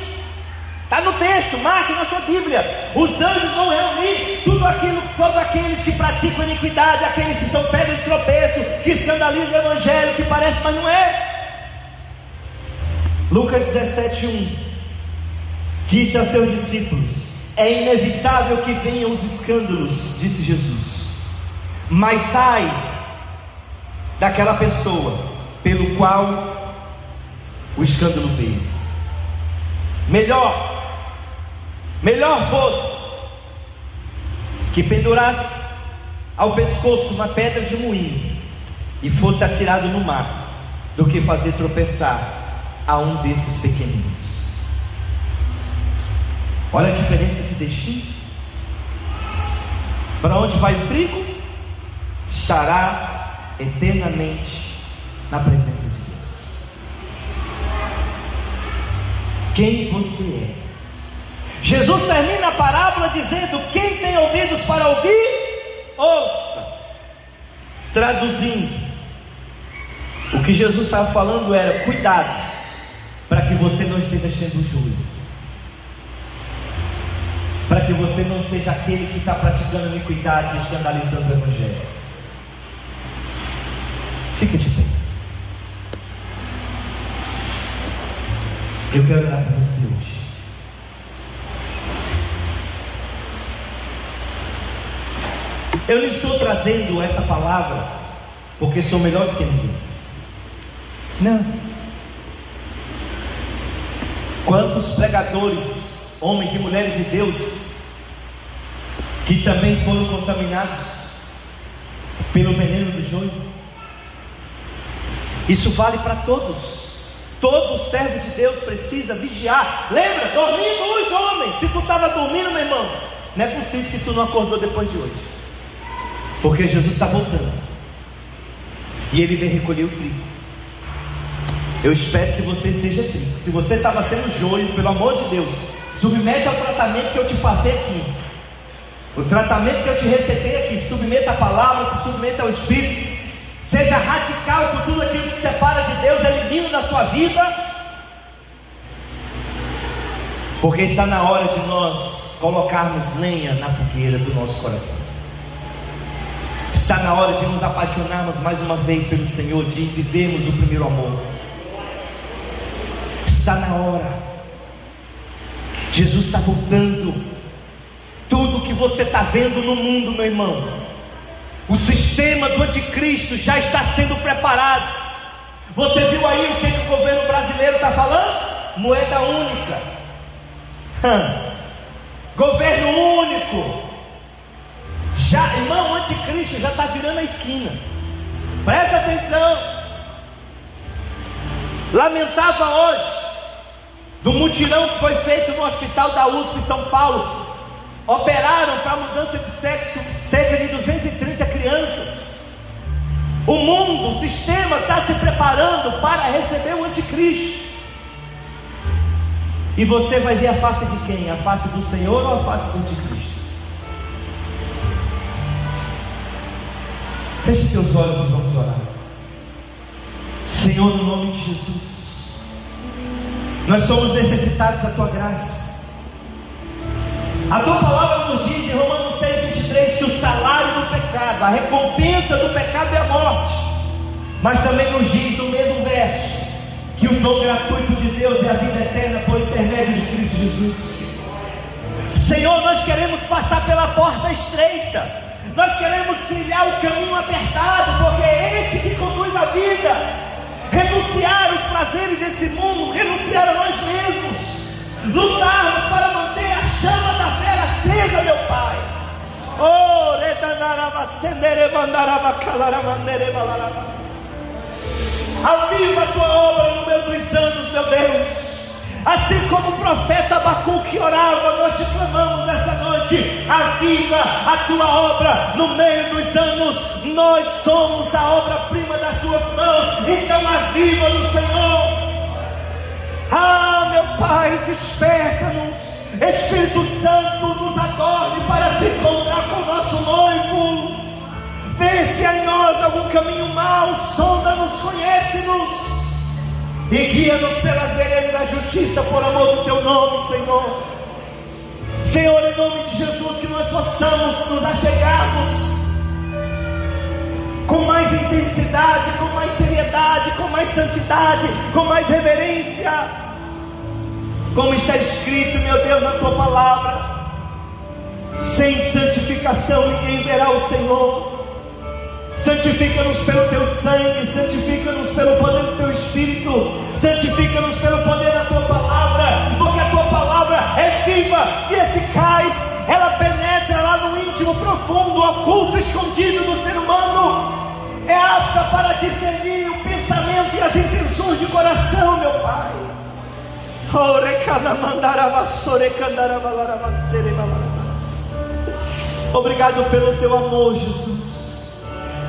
Está no texto, marque na sua Bíblia. Os anjos vão reunir todos aqueles que praticam iniquidade, aqueles que são pedras de tropeço, que escandalizam o evangelho, que parece, mas não é. Lucas 17:1 disse a seus discípulos: é inevitável que venham os escândalos, disse Jesus, mas ai daquela pessoa pelo qual o escândalo veio. Melhor fosse que pendurasse ao pescoço uma pedra de moinho e fosse atirado no mar, do que fazer tropeçar a um desses pequeninos. Olha a diferença de destino. Para onde vai o trigo, estará eternamente na presença de Deus. Quem você é? Jesus termina a parábola dizendo: quem tem ouvidos para ouvir, ouça. Traduzindo, o que Jesus estava falando era: cuidado, para que você não esteja sendo joio, para que você não seja aquele que está praticando iniquidade e escandalizando o evangelho. Fica de pé. Eu quero orar para você hoje. Eu lhe estou trazendo essa palavra porque sou melhor do que ninguém. Não. Quantos pregadores, homens e mulheres de Deus, que também foram contaminados pelo veneno do joio? Isso vale para todos. Todo servo de Deus precisa vigiar. Lembra? Dormindo os homens. Se tu estava dormindo, meu irmão, não é possível que tu não acordou depois de hoje, porque Jesus está voltando e Ele vem recolher o trigo. Eu espero que você seja trigo. Se você estava sendo joio, pelo amor de Deus, submete ao tratamento que eu te passei aqui. O tratamento que eu te recebei aqui. Submeta a palavra, se submeta ao Espírito. Seja radical com tudo aquilo que te separa de Deus, elimina da sua vida, porque está na hora de nós colocarmos lenha na fogueira do nosso coração. Está na hora de nos apaixonarmos mais uma vez pelo Senhor, de vivermos o primeiro amor. Está na hora. Jesus está voltando. Tudo que você está vendo no mundo, meu irmão, o sistema do anticristo já está sendo preparado. Você viu aí o que o governo brasileiro está falando? Moeda única. Governo único. Já, irmão, o anticristo já está virando a esquina. Presta atenção. Lamentava hoje do mutirão que foi feito no hospital da USP em São Paulo. Operaram para mudança de sexo cerca de 230 crianças. O mundo, o sistema está se preparando para receber o anticristo. E você vai ver a face de quem? A face do Senhor ou a face do anticristo? Feche seus olhos e vamos orar. Senhor, no nome de Jesus, nós somos necessitados da Tua graça. A Tua palavra nos diz em Romanos 6:23 que o salário do pecado, a recompensa do pecado é a morte. Mas também nos diz no mesmo verso que o dom gratuito de Deus é a vida eterna por intermédio de Cristo Jesus. Senhor, nós queremos passar pela porta estreita. Nós queremos trilhar o caminho apertado, porque é esse que conduz a vida. Renunciar os prazeres desse mundo, renunciar a nós mesmos, lutarmos para manter a chama da fé acesa, meu Pai. Aviva a Tua obra no meio dos anos, meu Deus. Assim como o profeta Abacuque orava, nós te clamamos essa noite: aviva a Tua obra no meio dos anos. Nós somos a obra-prima das Tuas mãos, então aviva-nos, Senhor. Ah, meu Pai, desperta-nos. Espírito Santo, nos adorne para se encontrar com o nosso noivo. Vê se há em nós algum caminho mau, sonda-nos, conhece-nos. e guia-nos pelas veredas da justiça, por amor do Teu nome, Senhor. Senhor, em nome de Jesus, que nós possamos nos achegarmos com mais intensidade, com mais seriedade, com mais santidade, com mais reverência, como está escrito, meu Deus, na Tua palavra: sem santificação ninguém verá o Senhor. Santifica-nos pelo Teu sangue, santifica-nos pelo poder do Teu Espírito, santifica-nos pelo poder da Tua palavra, porque a Tua palavra é viva e eficaz, ela penetra lá no íntimo, profundo, oculto, escondido do ser humano, é apta para discernir o pensamento e as intenções de coração, meu Pai. Obrigado pelo Teu amor, Jesus,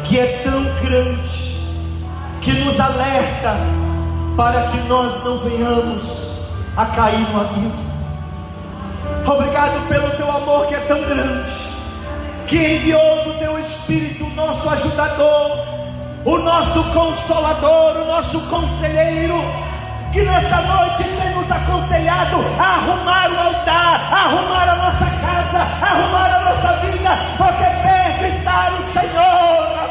que é tão grande, que nos alerta para que nós não venhamos a cair no abismo. Obrigado pelo Teu amor que é tão grande, que enviou do Teu Espírito o nosso ajudador, o nosso consolador, o nosso conselheiro, que nessa noite tem nos aconselhado a arrumar o altar, a arrumar a nossa casa, a arrumar a nossa vida, porque perto está o Senhor.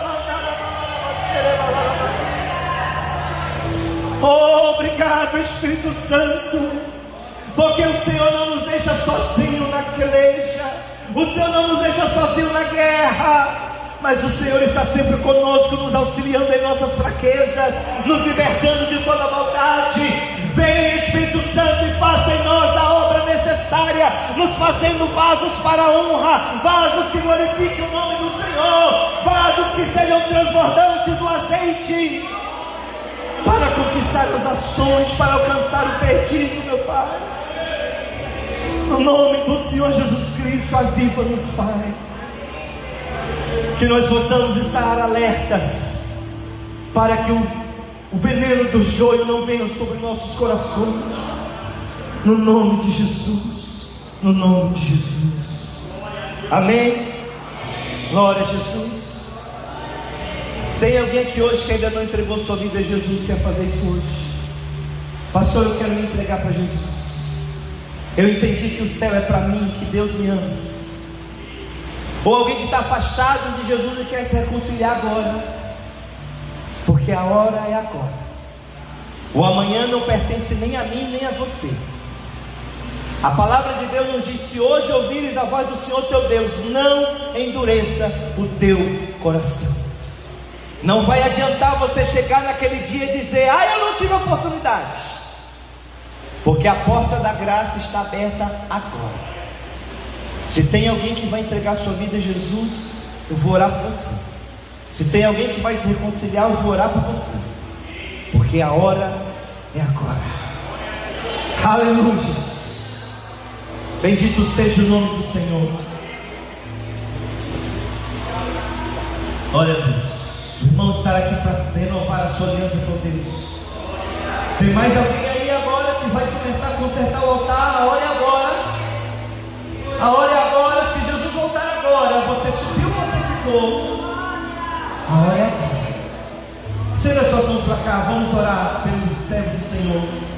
Oh, obrigado, Espírito Santo, porque o Senhor não nos deixa sozinho na peleja, o Senhor não nos deixa sozinho na guerra, mas o Senhor está sempre conosco, nos auxiliando em nossas fraquezas, nos libertando de toda maldade. Vem, Espírito Santo, e faça em nós a obra necessária, nos fazendo vasos para a honra, vasos que glorifiquem o nome do Senhor, vasos que sejam transbordantes do azeite, para conquistar as ações, para alcançar o perdido, meu Pai. No nome do Senhor Jesus Cristo, aviva-nos, Pai, que nós possamos estar alertas, para que o veneno do joio não venha sobre nossos corações, no nome de Jesus, no nome de Jesus, amém. Glória a Jesus. Tem alguém aqui hoje que ainda não entregou sua vida a Jesus, quer fazer isso hoje? Pastor, eu quero me entregar para Jesus, eu entendi que o céu é para mim, que Deus me ama. Ou alguém que está afastado de Jesus e quer se reconciliar agora, porque a hora é agora. O amanhã não pertence nem a mim nem a você. A palavra de Deus nos diz: se hoje ouvires a voz do Senhor teu Deus, não endureça o teu coração. Não vai adiantar você chegar naquele dia e dizer: eu não tive oportunidade, porque a porta da graça está aberta agora. Se tem alguém que vai entregar sua vida a Jesus, eu vou orar por você. Se tem alguém que vai se reconciliar, eu vou orar por você, porque a hora é agora. Aleluia. Bendito seja o nome do Senhor. Olha, Deus, o irmão estará aqui para renovar a sua aliança com Deus. Tem mais alguém aí agora que vai começar a consertar o altar? A hora é agora. A hora é agora. Se Jesus voltar agora, você subiu ou você ficou? A hora é agora. Estenda suas mãos para cá, vamos orar pelo servo do Senhor.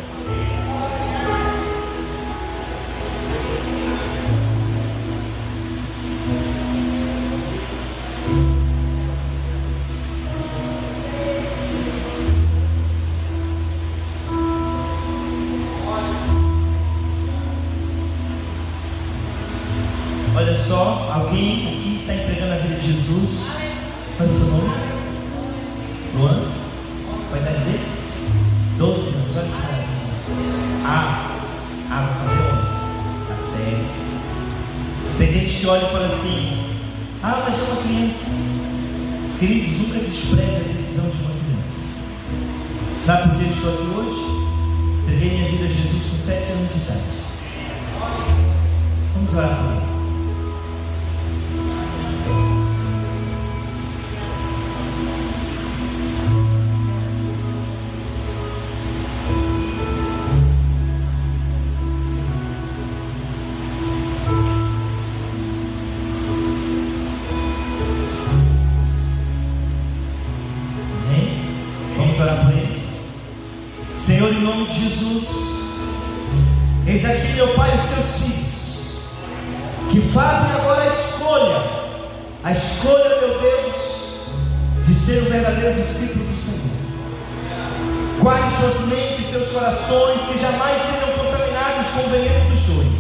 Olha só, alguém aqui está entregando a vida de Jesus. Qual é o seu nome? Luan? Qual a idade dele? 12 anos, olha que vou fazer 11. Tá certo. Tem gente que olha e fala assim: mas é uma criança. Queridos, nunca despreze a decisão de uma criança. Sabe por que eu estou aqui hoje? Entreguei minha vida a Jesus com 7 anos de idade. Vamos orar por ele. Senhor, em nome de Jesus, eis aqui, meu Pai, os teus filhos, que fazem agora a escolha, meu Deus, de ser um verdadeiro discípulo do Senhor. Guarde suas mentes, seus corações, que jamais sejam contaminados com o veneno do joio,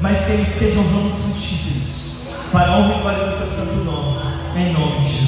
mas que eles sejam ramos frutíferos, para a honra e glória do teu santo nome, em nome de Jesus.